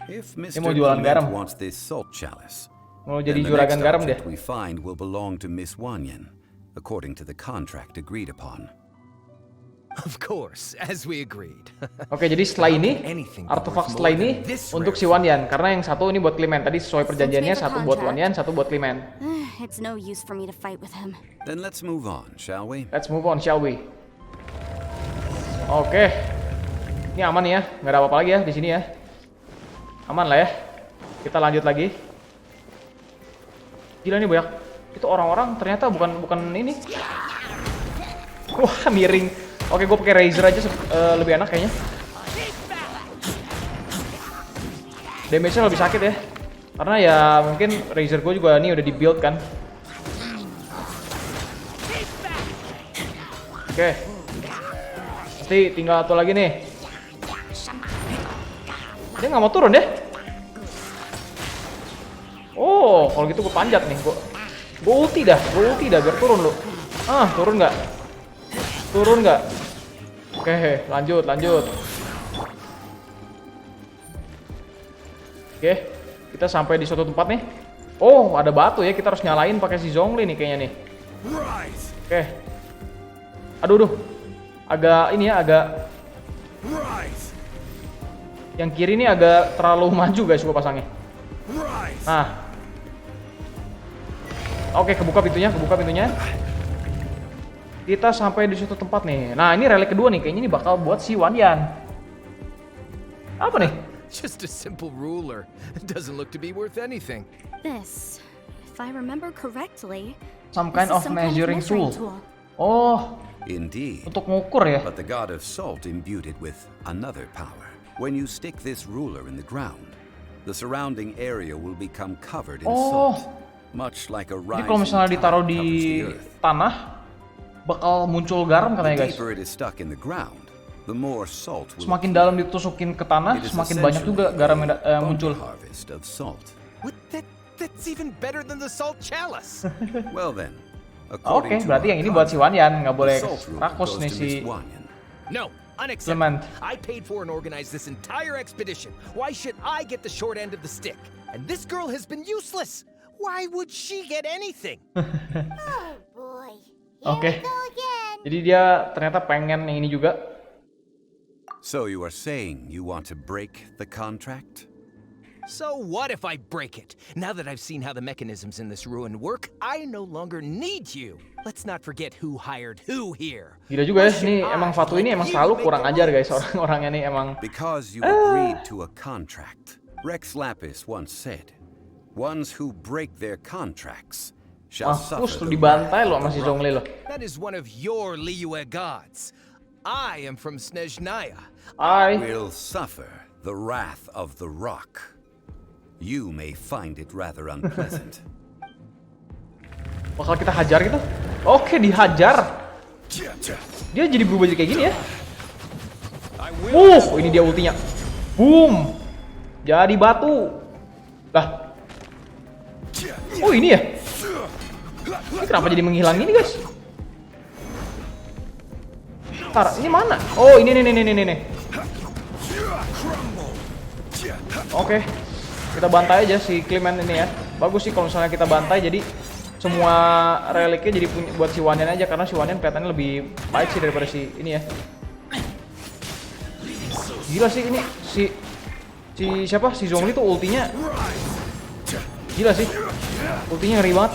If Dia Mr. mau jualan garam. Clement wants this salt chalice, Mau jadi then the juragan next garam dia. object we find will belong to Miss Wanyan, according to the contract agreed upon. Of course, as we agreed. Oke, jadi setelah ini artefak setelah ini untuk si Wanyan karena yang satu ini buat Clement. Tadi sesuai perjanjiannya satu buat Wanyan, satu buat Clement. It's no use for me to fight with him. Then let's move on, shall we? Let's move on, shall we? Oke. Ini aman ya, nggak ada apa-apa lagi ya di sini ya. Aman lah ya. Kita lanjut lagi. Gila nih banyak. Itu orang-orang ternyata bukan ini. Wah, miring. Oke, gue pakai razor aja lebih enak kayaknya. Damage-nya lebih sakit ya. Karena ya mungkin razor gue juga nih udah di-build kan. Oke. Pasti tinggal satu lagi nih. Dia nggak mau turun deh. Oh, kalau gitu gue panjat nih. Gue ulti dah biar turun lu. Turun nggak? Turun nggak? Oke, lanjut. Oke, kita sampai di suatu tempat nih. Oh, ada batu ya. Kita harus nyalain pakai si Zhongli nih kayaknya nih. Oke. Aduh. Agak ini ya, agak. Yang kiri ini agak terlalu maju guys gua pasangnya. Nah. Oke, kebuka pintunya. Kita sampai di suatu tempat nih. Nah, ini relik kedua nih. Kayaknya ini bakal buat si Wanyan. Apa nih? Just a simple ruler. It doesn't look to be worth anything. This, if I remember correctly, Some this kind is of some kind of measuring measuring tool. tool. Oh, Indeed. untuk ngukur ya. But the god of salt imbued it with another power. When you stick this ruler in the ground, the surrounding area will become covered in salt. Much like a Jadi rising kalau misalnya ditaruh tide di covers the earth. tanah, bakal muncul garam The katanya guys. deeper it is stuck in the ground, the more salt will Semakin dalam ditusukin ke tanah, It is semakin banyak juga essentially garam yang a muncul. harvest of salt. What? That's even better than the salt chalice. Well then, Oke, according to berarti our yang ini buat si Wanyan, nggak boleh the salt ruler rakus goes nih to si Miss Wanyan. No, Clement. unacceptable. I paid for and organized this entire expedition. Why should I get the short end of the stick? And this girl has been useless. Why would she get anything? Oh boy. Here Oke. we go again. Jadi dia ternyata pengen yang ini juga. So you are saying you want to break the contract? So what if I break it? Now that I've seen how the mechanisms in this ruin work, I no longer need you. Let's not forget who hired who here. Gila juga ya, ini emang Fatu ini emang selalu kurang ajar guys orang-orangnya nih emang. Because you agreed to a contract. Rex Lapis once said, ones who break their contracts shall Mampus suffer lu the dibantai wrath lo of sama si the Zhongli lo. That is one of your Liyue gods. I am from Snezhnaya. I will suffer the wrath of the rock. You may find it rather unpleasant. bakal kita hajar gitu. Oke, dihajar. Dia jadi berubah jadi kayak gini ya. Ini dia ultinya. Boom. Jadi batu. Lah. Oh, ini ya. Ini kenapa jadi menghilang ini, guys? Ntar, ini mana? Oh, ini nih. Oke. Kita bantai aja si Clement ini ya. Bagus sih kalau misalnya kita bantai, jadi semua reliknya jadi punya buat si Wanyan aja, karena si Wanyan kelihatannya lebih baik sih daripada si ini ya. Gila sih ini si siapa? Si Zhongli tuh ultinya gila sih. Ultinya ngeri banget.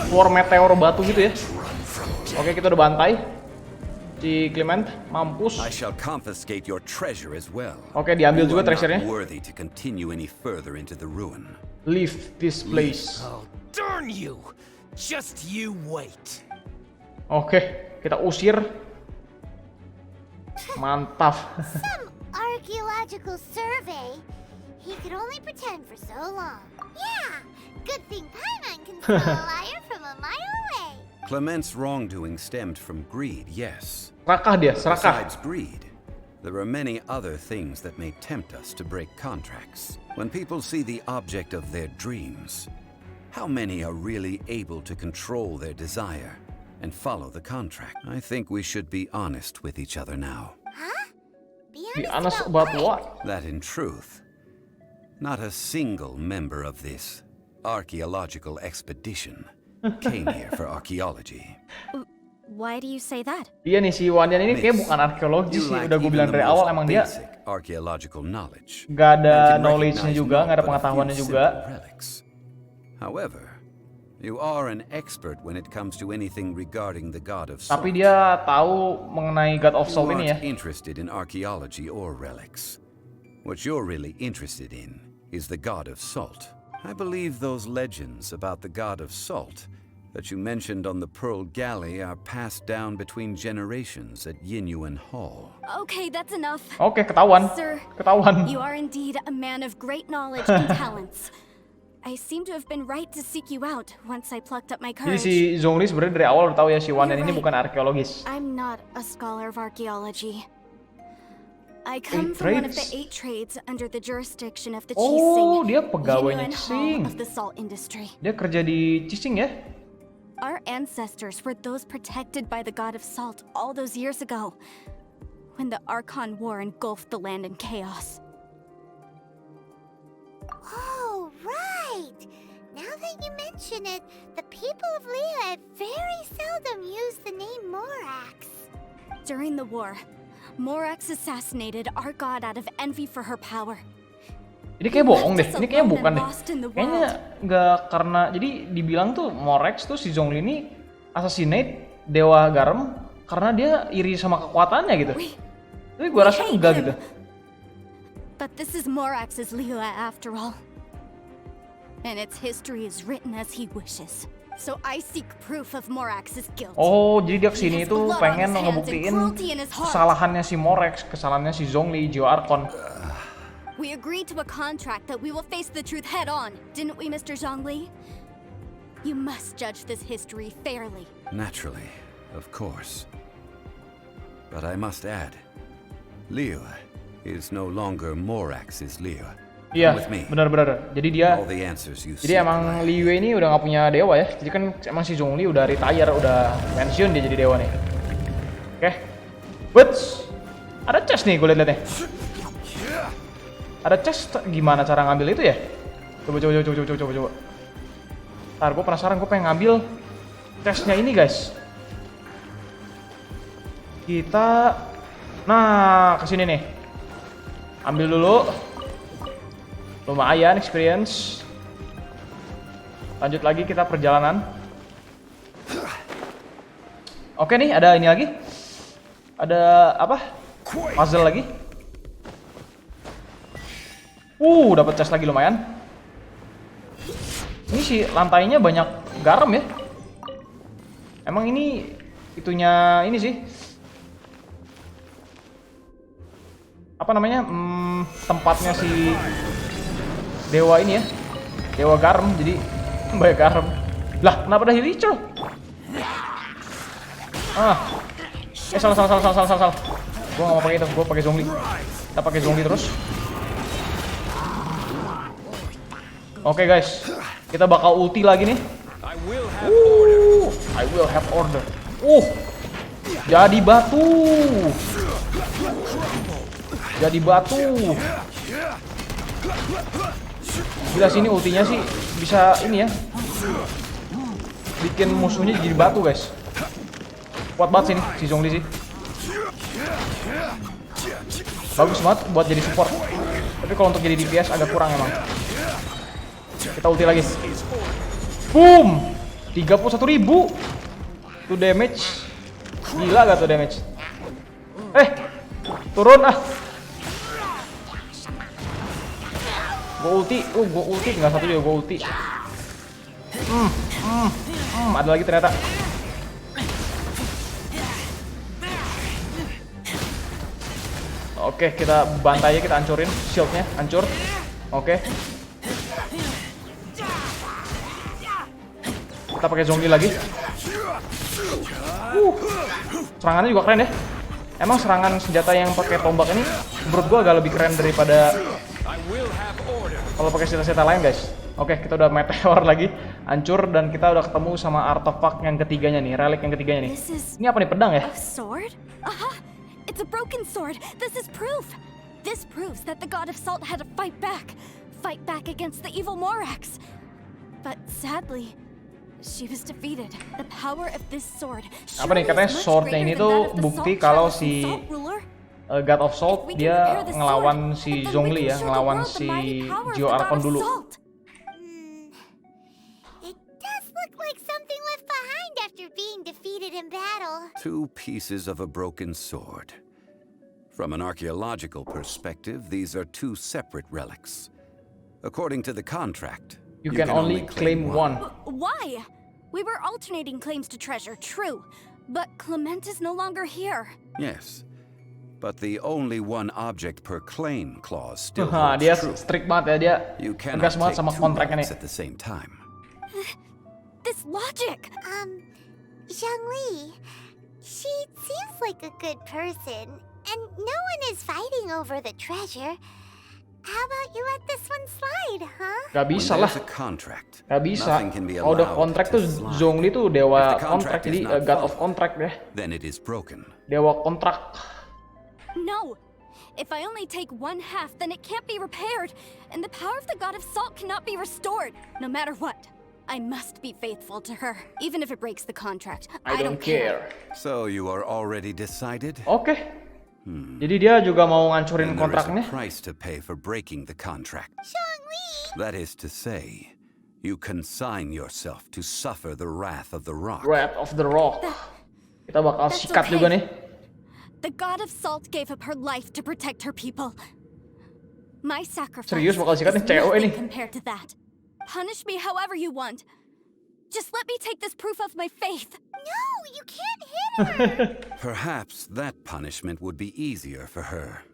Keluar meteor batu gitu ya. Oke, kita udah bantai. Si Clement mampus. I shall confiscate your treasure as well. Oke, diambil juga You are not treasure-nya. worthy to continue any further into the ruin. Leave this place. Oh, darn you! Just you wait. Oke, kita usir. Mantap. Some archaeological survey. He could only pretend for so long. Yeah, good thing Paimon can smell a liar from a mile away. Clement's wrongdoing stemmed from greed, yes. Serakah dia, serakah. Besides greed, there are many other things that may tempt us to break contracts. When people see the object of their dreams, how many are really able to control their desire and follow the contract? I think we should be honest with each other now. Huh? Be honest about what? That in truth, not a single member of this archaeological expedition came here for archaeology. Why do you say that? Iya nih, si Wanyan ini kayak bukan arkeologis sih. Udah gue bilang dari awal, emang dia archaeological knowledge. Gak ada knowledge-nya juga, gak ada pengetahuannya juga. However, you are an expert when it comes to anything regarding the God of Salt. Tapi dia tahu mengenai God of Salt ini ya. You aren't interested in archaeology or relics. What you're really interested in is the God of Salt. I believe those legends about the God of Salt that you mentioned on the Pearl Galley are passed down between generations at Yinyuan Hall. Okay, that's enough. Oke, ketahuan. Sir, Ketahuan. you are indeed a man of great knowledge and talents. I seem to have been right to seek you out once I plucked up my Jadi courage. si Zhongli sebenarnya dari awal udah tahu ya si Wanyan You're ini right. bukan arkeologis. I'm not a scholar of archaeology. I come from one of the 8 trades under the jurisdiction of the Oh, Chising, dia pegawainya Yinyuan Chising. Hall of the salt industry. Dia kerja di Chising ya? Our ancestors were those protected by the god of salt all those years ago, when the Archon War engulfed the land in chaos. Oh, right. Now that you mention it, the people of Liyue very seldom use the name Morax. During the war, Morax assassinated our god out of envy for her power. Jadi kayak bohong deh. Ini kayaknya bukan deh. Kayaknya nggak, karena jadi dibilang tuh Morax tuh si Zhongli ini assassinate Dewa Garam karena dia iri sama kekuatannya gitu. Tapi gue rasa enggak gitu. But this is Morax's Liyue after all. And its history is written as he wishes. So I seek proof of Morax's guilt. Oh, jadi dia kesini itu pengen ngebuktiin kesalahannya si Morax, kesalahannya si Zhongli, Jiwa Archon. We agreed to a contract that we will face the truth head on, didn't we, Mr. Zhongli? You must judge this history fairly. Naturally, of course. But I must add, Liyue is no longer Morax's Liyue. Iya, benar-benar. Jadi dia, All the answers you jadi emang Liyue ini udah nggak punya dewa ya. Jadi kan emang si Zhongli udah retire, udah pensiun dia jadi dewa nih. Oke, Wuts, ada chest nih gue liat-liat nih. Ada chest, gimana cara ngambil itu ya? Coba. Ntar gue penasaran, gue pengen ngambil chestnya ini guys. Kita, nah kesini nih. Ambil dulu. Lumayan experience. Lanjut lagi kita perjalanan. Oke nih, ada ini lagi. Ada apa? Puzzle lagi. Dapat chest lagi lumayan. Ini sih lantainya banyak garam ya. Emang ini itunya ini sih. Apa namanya? Tempatnya si dewa ini ya. Dewa garam, jadi banyak garam. Lah, kenapa ada hilico? Salah. Gua nggak mau pakai itu, gua pakai Zhongli. Kita pakai Zhongli terus. Oke guys, kita bakal ulti lagi nih. I will have order. Jadi batu. Gila sini ultinya sih bisa ini ya. Bikin musuhnya jadi batu guys. Kuat banget sini si Zhongli sih. Bagus banget buat jadi support. Tapi kalau untuk jadi DPS agak kurang emang. Kita ulti lagi. Boom! 31.000 tuh damage. Gila gak tuh damage? Turun ah. Gue ulti nggak satu juga gue ulti. Ada lagi ternyata. Oke, kita bantai aja, kita hancurin shieldnya, hancur. Oke. Kita pakai Zhongli lagi. Serangannya juga keren ya. Emang serangan senjata yang pakai tombak ini menurut gua agak lebih keren daripada kalau pakai senjata lain, guys. Oke, kita udah meteor lagi, hancur, dan kita udah ketemu sama artefak yang ketiganya nih, relik yang ketiganya nih. Ini apa nih, pedang ya? A sword? It's a broken sword. This is proof. This proves that the God of Salt had to fight back against the evil Morax. But sadly, she was defeated. The power of this sword. Apa nih, katanya swordnya ini tuh bukti kalau si God of Salt dia ngelawan si Zhongli ya, ngelawan si Geo Archon dulu. It does look like something left behind after being defeated in battle. 2 pieces of a broken sword. From an archaeological perspective, these are 2 separate relics. According to the contract, you can only claim one. Why? We were alternating claims to treasure, true. But Clement is no longer here. Yes. But the only one object per claim clause still holds Dia true. strict banget ya, dia You cannot tegas banget take sama 2 kontraknya relics nih. at the same time. This logic! Zhongli, she seems like a good person, and no one is fighting over the treasure. How about you let this one slide, huh? Gak When bisa lah, there's a contract, gak bisa. nothing can be Kalau udah allowed kontrak to tuh slide. Zhongli tuh dewa If the kontrak, contract jadi is not God of followed, kontrak ya. then it is broken. Dewa kontrak. No! If I only take 1/2, then it can't be repaired, and the power of the God of Salt cannot be restored, no matter what. I must be faithful to her, even if it breaks the contract. I don't care. So you are already decided? Oke. Jadi dia juga mau ngancurin Then there is kontraknya. a price to pay for breaking the contract. Zhongli! That is to say, you consign yourself to suffer the wrath of the rock. Wrath of the Rock. Kita bakal That's sikat okay. juga nih. The God of Salt gave up her life to protect her people. My sacrifice Serius bakal sikat nih, is cewek nothing nih. compared to that. Punish me however you want. Just let me take this proof of my faith. No, you can't hit her! Perhaps that punishment would be easier for her.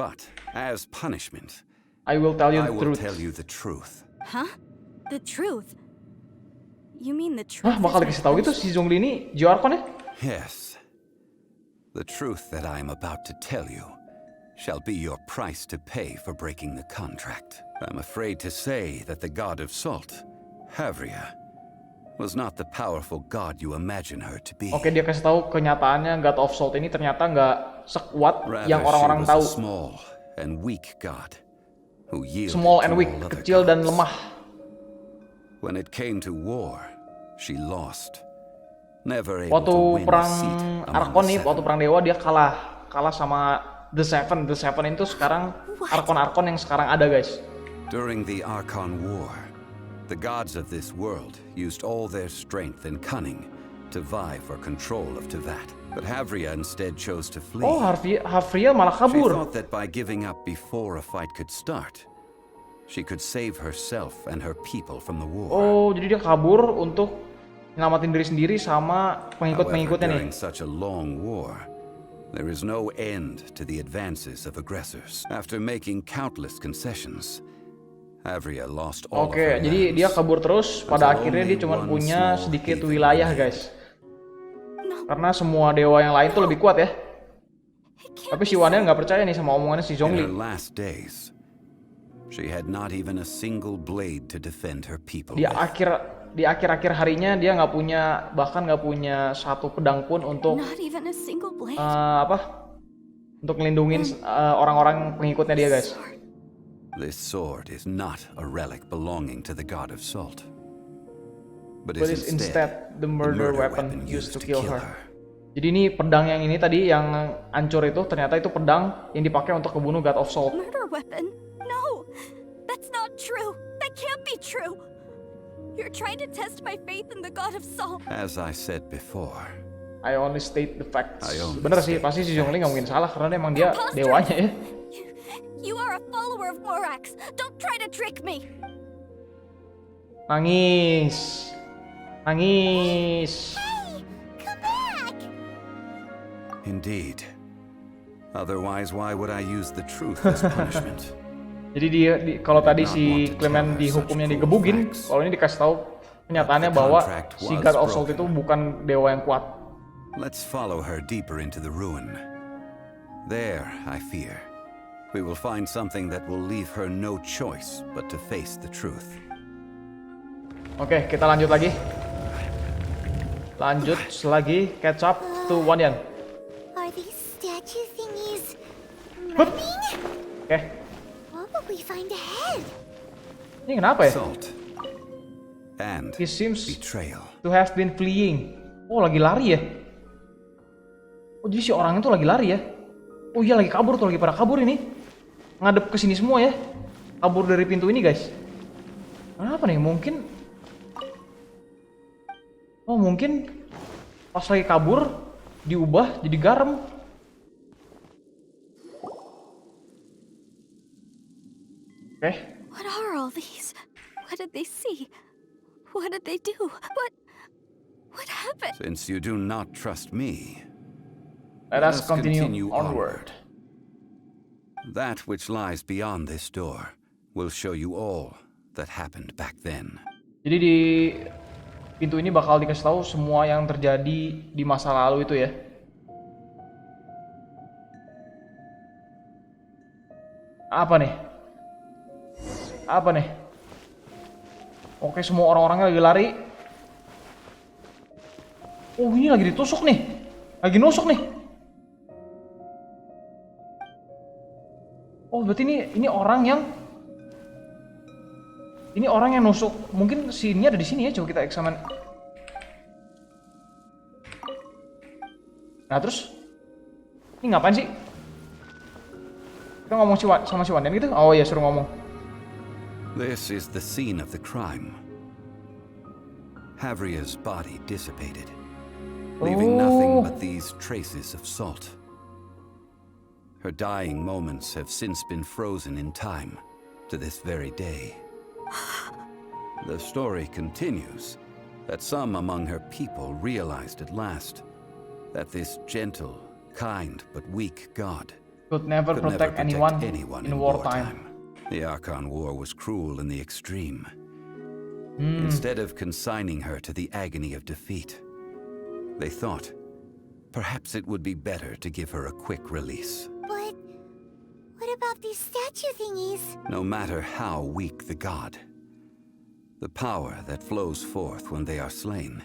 But as punishment, I will tell you I the will truth. tell you the truth. Huh? The truth? You mean the Hah, truth? bakal is dikasih tahu gitu si Zhongli ini Geo Archon ya? Yes. The truth that I am about to tell you shall be your price to pay for breaking the contract. I'm afraid to say that the God of Salt, Havria, was not the powerful god you imagine her to be. Oke, dia kasih tahu kenyataannya God of Salt ini ternyata nggak sekuat Rather, yang orang-orang she tahu. was a small and weak god who yielded Small to and weak, all other kecil dan gods. lemah. When it came to war, she lost. Never able Waktu to win a perang seat among Archon the nih, seven. waktu perang dewa dia kalah sama The Seven. The Seven itu sekarang Archon yang sekarang ada, guys. During the Archon War, the gods of this world used all their strength and cunning to vie for control of Tevat. But Havria instead chose to flee. Oh, Havria malah She kabur. thought that by giving up before a fight could start, she could save herself and her people from the war. Oh, jadi dia kabur untuk nyelamatin diri sendiri sama However, pengikut-pengikutnya nih. during such a long war, there is no end to the advances of aggressors. After making countless concessions, Havria lost all of Oke, her jadi lands. dia kabur terus. Pada Until akhirnya dia only cuma one punya small sedikit heathen wilayah, remained. guys. Karena semua dewa yang lain tuh lebih kuat ya. Tapi si Wanda nggak percaya nih sama omongannya si In Zhongli. her last days, she had not even a single blade to defend her people Di with. akhir-akhir harinya dia bahkan nggak punya satu pedang pun untuk Not even a single blade. untuk ngelindungin orang-orang pengikutnya dia, guys. This sword is not a relic belonging to the god of Salt, but But is it's instead the murder weapon used to kill her. her. Jadi ini pedang yang ini tadi yang hancur itu ternyata itu pedang yang dipakai untuk membunuh God of Salt. Murder weapon? No! That's not true! That can't be true! You're trying to test my faith in the God of Salt. As I said before, I only state the facts. I only Bener sih, state pasti si the Zhongli nggak facts. mungkin salah karena emang dia Preposterous. dewanya ya. You are a follower of Morax. Don't try to trick me. Nangis. Nangis. Hey, come back! Indeed. Otherwise, why would I use the truth as punishment? Jadi kalau tadi si Clement dihukumnya digebugin, kalau ini dikasih tahu kenyataannya bahwa si God of Salt itu bukan dewa yang kuat. Let's follow her deeper into the ruin. There, I fear, we will find something that will leave her no choice but to face the truth. Oke, kita lanjut lagi. Lanjut lagi, catch up to Wanyan. Are these statue thingies Hup. running? Oke, What will we find ahead? ini kenapa ya? Salt and He seems betrayal. to have been fleeing. Oh, lagi lari ya? Oh, jadi si orang itu lagi lari ya? Oh iya, lagi kabur tuh, lagi pada kabur ini. Ngadep ke sini semua ya. Kabur dari pintu ini, guys. Kenapa nih? Mungkin oh, mungkin pas lagi kabur diubah jadi garam. Oke. What are all these? What did they see? What did they do? What happened? Since you do not trust me, Let us continue onward. that which lies beyond this door will show you all that happened back then. Jadi di pintu ini bakal dikasih tahu semua yang terjadi di masa lalu itu ya. Apa nih? Apa nih? Oke, semua orang-orangnya lagi lari. Oh, ini lagi ditusuk nih. Lagi nusuk nih. Oh, berarti ini orang yang nusuk. Mungkin scene-nya ada di sini ya. Coba kita eksamen. Nah, terus ini ngapain sih? Kita ngomong sama si Wanyan gitu? Oh iya, suruh ngomong. This is the scene of the crime. Havria's body dissipated, leaving nothing but these traces of salt. Her dying moments have since been frozen in time to this very day. The story continues that some among her people realized at last that this gentle, kind, but weak god Could never protect anyone in wartime. The Archon War was cruel in the extreme. Instead of consigning her to the agony of defeat, they thought perhaps it would be better to give her a quick release. But what about these statue thingies? No matter how weak the god, the power that flows forth when they are slain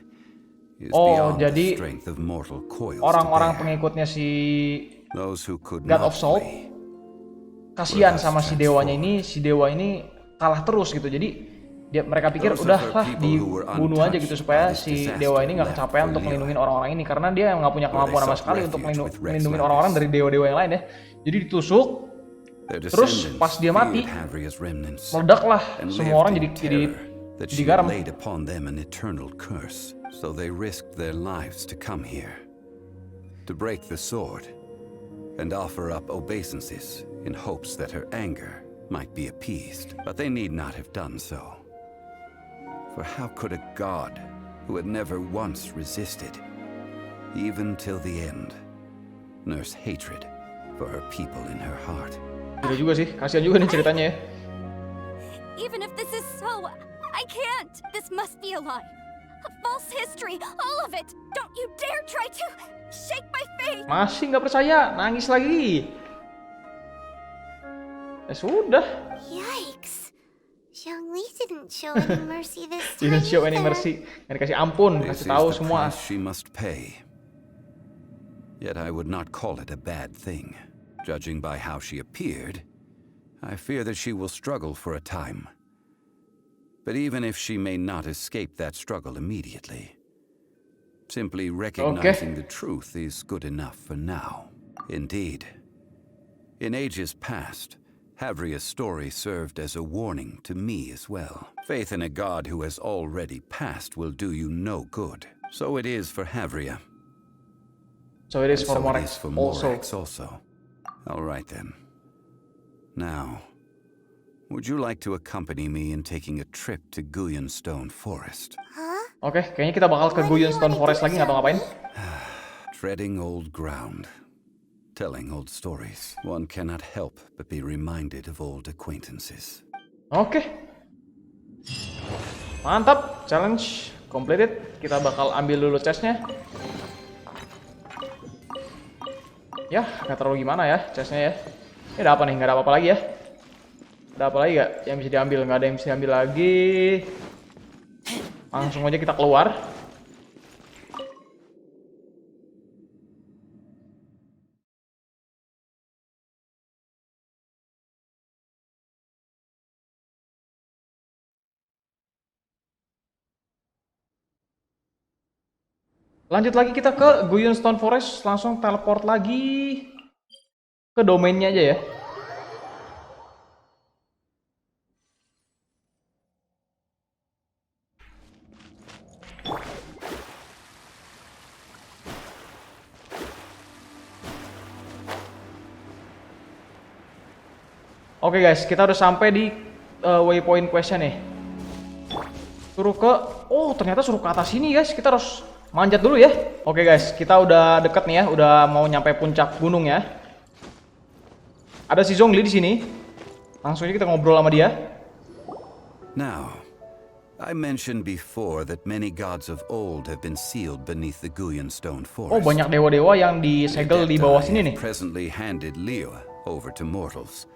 is beyond the jadi strength of mortal coils. orang-orang pengikutnya si Those who could God not of Salt flee kasihan sama si dewanya ini, si dewa ini kalah terus gitu. Jadi mereka pikir udahlah dibunuh aja gitu supaya si dewa ini nggak kecapean untuk melindungi orang-orang ini, karena dia nggak punya kemampuan sama sekali untuk melindungi orang-orang dari dewa-dewa yang lain ya. Jadi ditusuk, terus pas dia mati meledaklah semua orang jadi garam. So they risked their lives to come here, to break the sword and offer up obeisances in hopes that her anger might be appeased. But they need not have done so. For how could a god who had never once resisted, even till the end, nurse hatred for her people in her heart? Tidak juga sih, kasihan juga nih ceritanya ya. Even if this is so, I can't. This must be a lie. A false history, all of it. Don't you dare try to shake my faith. Masih nggak percaya, nangis lagi. Ya sudah. Yikes. Zhongli didn't show any mercy this time. Didn't show any either. mercy. Nggak dikasih ampun, This kasih is tahu the semua. price she must pay. Yet I would not call it a bad thing. Judging by how she appeared, I fear that she will struggle for a time. But even if she may not escape that struggle immediately, simply recognizing the truth is good enough for now. Indeed, in ages past, Havria's story served as a warning to me as well. Faith in a god who has already passed will do you no good. So it is for Havria. So it is for So it Morax is for also. Morax also. All right then. Now, Would you like to accompany me in taking a trip to Stone Forest? Oke, kayaknya kita bakal ke Stone Forest lagi, nggak tau ngapain. Treading old ground, telling old stories. One cannot help but be reminded of old acquaintances. Oke. Mantap, challenge completed. Kita bakal ambil dulu chestnya. Ya, nggak terlalu gimana ya chestnya ya. Ini ada apa nih? Nggak ada apa-apa lagi ya. Ada apa lagi nggak yang bisa diambil? Nggak ada yang bisa diambil lagi. Langsung aja kita keluar. Lanjut lagi kita ke Stone Forest, langsung teleport lagi ke domainnya aja ya. Oke guys, kita udah sampai di waypoint questnya nih. Suruh ke, oh ternyata suruh ke atas sini guys, kita harus manjat dulu ya. Oke guys, kita udah deket nih ya, udah mau nyampe puncak gunung ya. Ada si Zhongli di sini. Langsung aja kita ngobrol sama dia. Now, I mentioned before that many gods of old have been sealed beneath the Stone Forest. Oh, banyak dewa-dewa yang disegel di bawah sini nih. Presently handed Liyue over to mortals,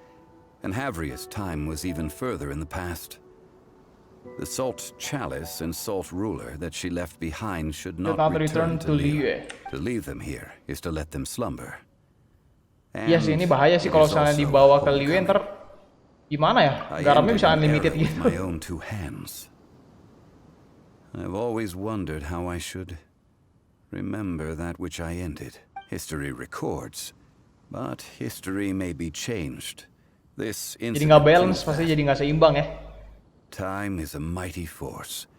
and Havria's time was even further in the past. The salt chalice and salt ruler that she left behind should not return to Liyue. To leave them here is to let them slumber. Iya sih, ini bahaya sih kalau misalnya dibawa ke Liyue, ntar gimana ya? Garamnya bisa unlimited gitu. My own two hands. I've always wondered how I should remember that which I ended. History records, but history may be changed. This jadi nggak balance, pasti jadi nggak seimbang ya. Time is a mighty force,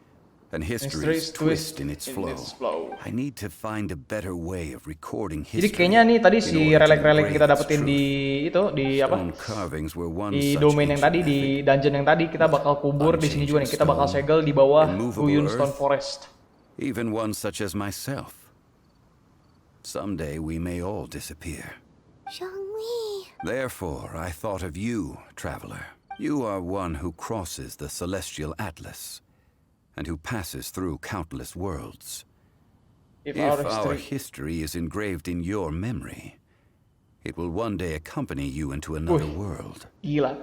and history's twist in its flow. I need to find a better way of recording history. Jadi kayaknya nih tadi si relic-relic kita dapetin di itu di apa? Di domain yang tadi, di dungeon yang tadi kita bakal kubur di sini juga nih. Kita bakal segel di bawah Stone Forest. Even one such as myself. Someday we may all disappear. Zhongli. Therefore, I thought of you, traveler. You are one who crosses the celestial atlas, and who passes through countless worlds. If our history is engraved in your memory, it will one day accompany you into another world. Gila,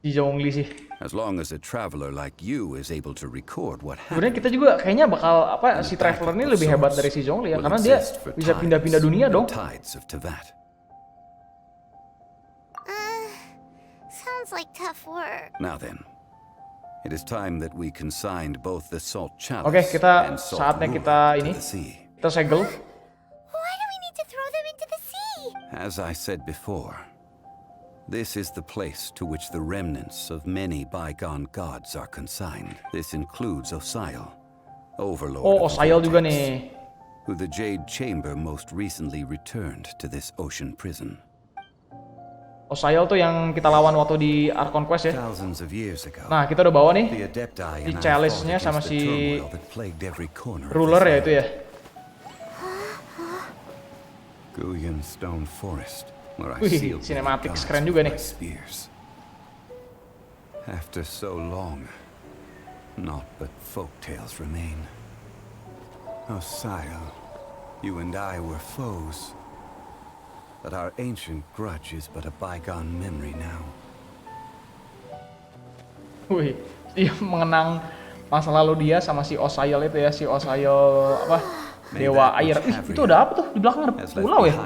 si Zhongli sih. As long as a traveler like you is able to record what happened. Sebenarnya kita juga kayaknya bakal apa si traveler ini lebih hebat dari si Zhongli ya, karena dia bisa pindah-pindah dunia dong. Like tough work. Now then, it is time that we consigned both the salt chalice. Oke, kita and salt saatnya ruler kita to ini the sea. kita segel. Why do we need to throw them into the sea? As I said before, this is the place to which the remnants of many bygone gods are consigned. This includes Osial, overlord Oh, of Osial juga Vortex, nih. who the Jade Chamber most recently returned to this ocean prison. Osial tuh yang kita lawan waktu di Archon Quest ya. Thousands of years ago, Nah, kita udah bawa nih the Adepti di and I chalice-nya fought sama against si the turmoil that plagued every corner of ruler this ya itu ya. Stone Forest, where I Wih, sealed cinematics gods keren juga nih. with my spears. After so long, naught but folk tales remain. Osial, you and I were foes, but our ancient grudge is but a bygone memory now. Wih, dia mengenang masa lalu dia sama si Osial itu ya, si Osial apa? Dewa air. Ih, itu ada apa tuh? Di belakang ada pulau ya?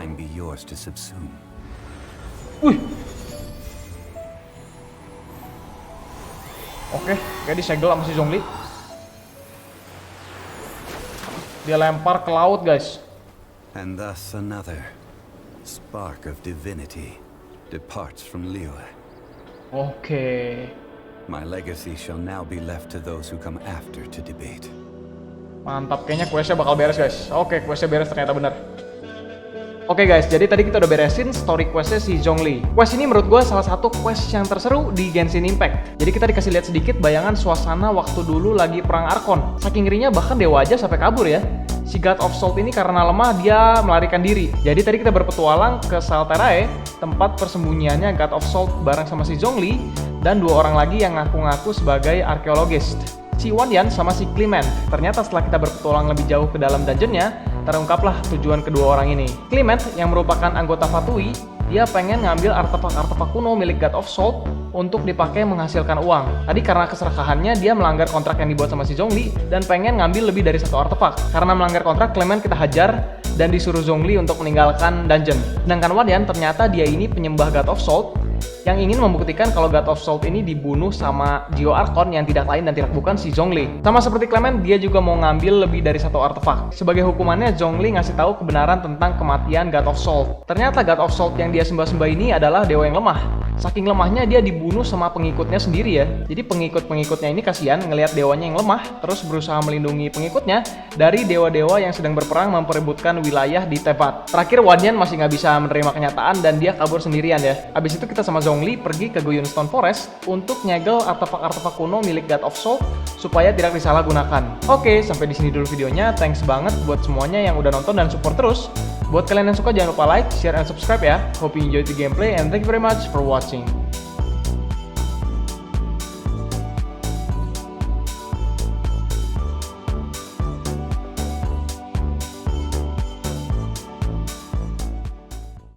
Wih. Oke, kayak disegel sama si Zhongli. Dia lempar ke laut, guys. And thus another spark of divinity departs from Liyue. Oke. My legacy shall now be left to those who come after to debate. Mantap, kayaknya questnya bakal beres guys. Oke, questnya beres ternyata bener. Oke guys, jadi tadi kita udah beresin story questnya si Zhongli. Quest ini menurut gue salah satu quest yang terseru di Genshin Impact. Jadi kita dikasih lihat sedikit bayangan suasana waktu dulu lagi perang archon. Saking ngerinya bahkan dewa aja sampai kabur ya. Si God of Salt ini karena lemah dia melarikan diri. Jadi tadi kita berpetualang ke Salterae, tempat persembunyiannya God of Salt bareng sama si Zhongli dan 2 orang lagi yang ngaku-ngaku sebagai arkeologis, si Wanyan sama si Clement. Ternyata setelah kita berpetualang lebih jauh ke dalam dungeonnya, terungkaplah tujuan kedua orang ini. Clement yang merupakan anggota Fatui, dia pengen ngambil artefak-artefak kuno milik God of Salt untuk dipakai menghasilkan uang. Tadi karena keserakahannya dia melanggar kontrak yang dibuat sama si Zhongli dan pengen ngambil lebih dari 1 artefak. Karena melanggar kontrak, Clement kita hajar dan disuruh Zhongli untuk meninggalkan dungeon. Sedangkan Wanyan ternyata dia ini penyembah God of Salt yang ingin membuktikan kalau God of Salt ini dibunuh sama archon yang tidak lain dan tidak bukan si Zhongli. Sama seperti Clement, dia juga mau ngambil lebih dari 1 artefak. Sebagai hukumannya, Zhongli ngasih tahu kebenaran tentang kematian God of Salt. Ternyata God of Salt yang dia sembah-sembah ini adalah dewa yang lemah. Saking lemahnya dia dibunuh sama pengikutnya sendiri ya. Jadi pengikut-pengikutnya ini kasihan ngelihat dewanya yang lemah, terus berusaha melindungi pengikutnya dari dewa-dewa yang sedang berperang memperebutkan wilayah di Tevat. Terakhir Wanyan masih nggak bisa menerima kenyataan dan dia kabur sendirian ya. Abis itu kita sama Zhongli pergi ke Guyun Stone Forest untuk nyegel artefak-artefak kuno milik God of Salt supaya tidak disalahgunakan. Oke, sampai di sini dulu videonya. Thanks banget buat semuanya yang udah nonton dan support terus. Buat kalian yang suka jangan lupa like, share, and subscribe ya. Hope you enjoy the gameplay and thank you very much for watching.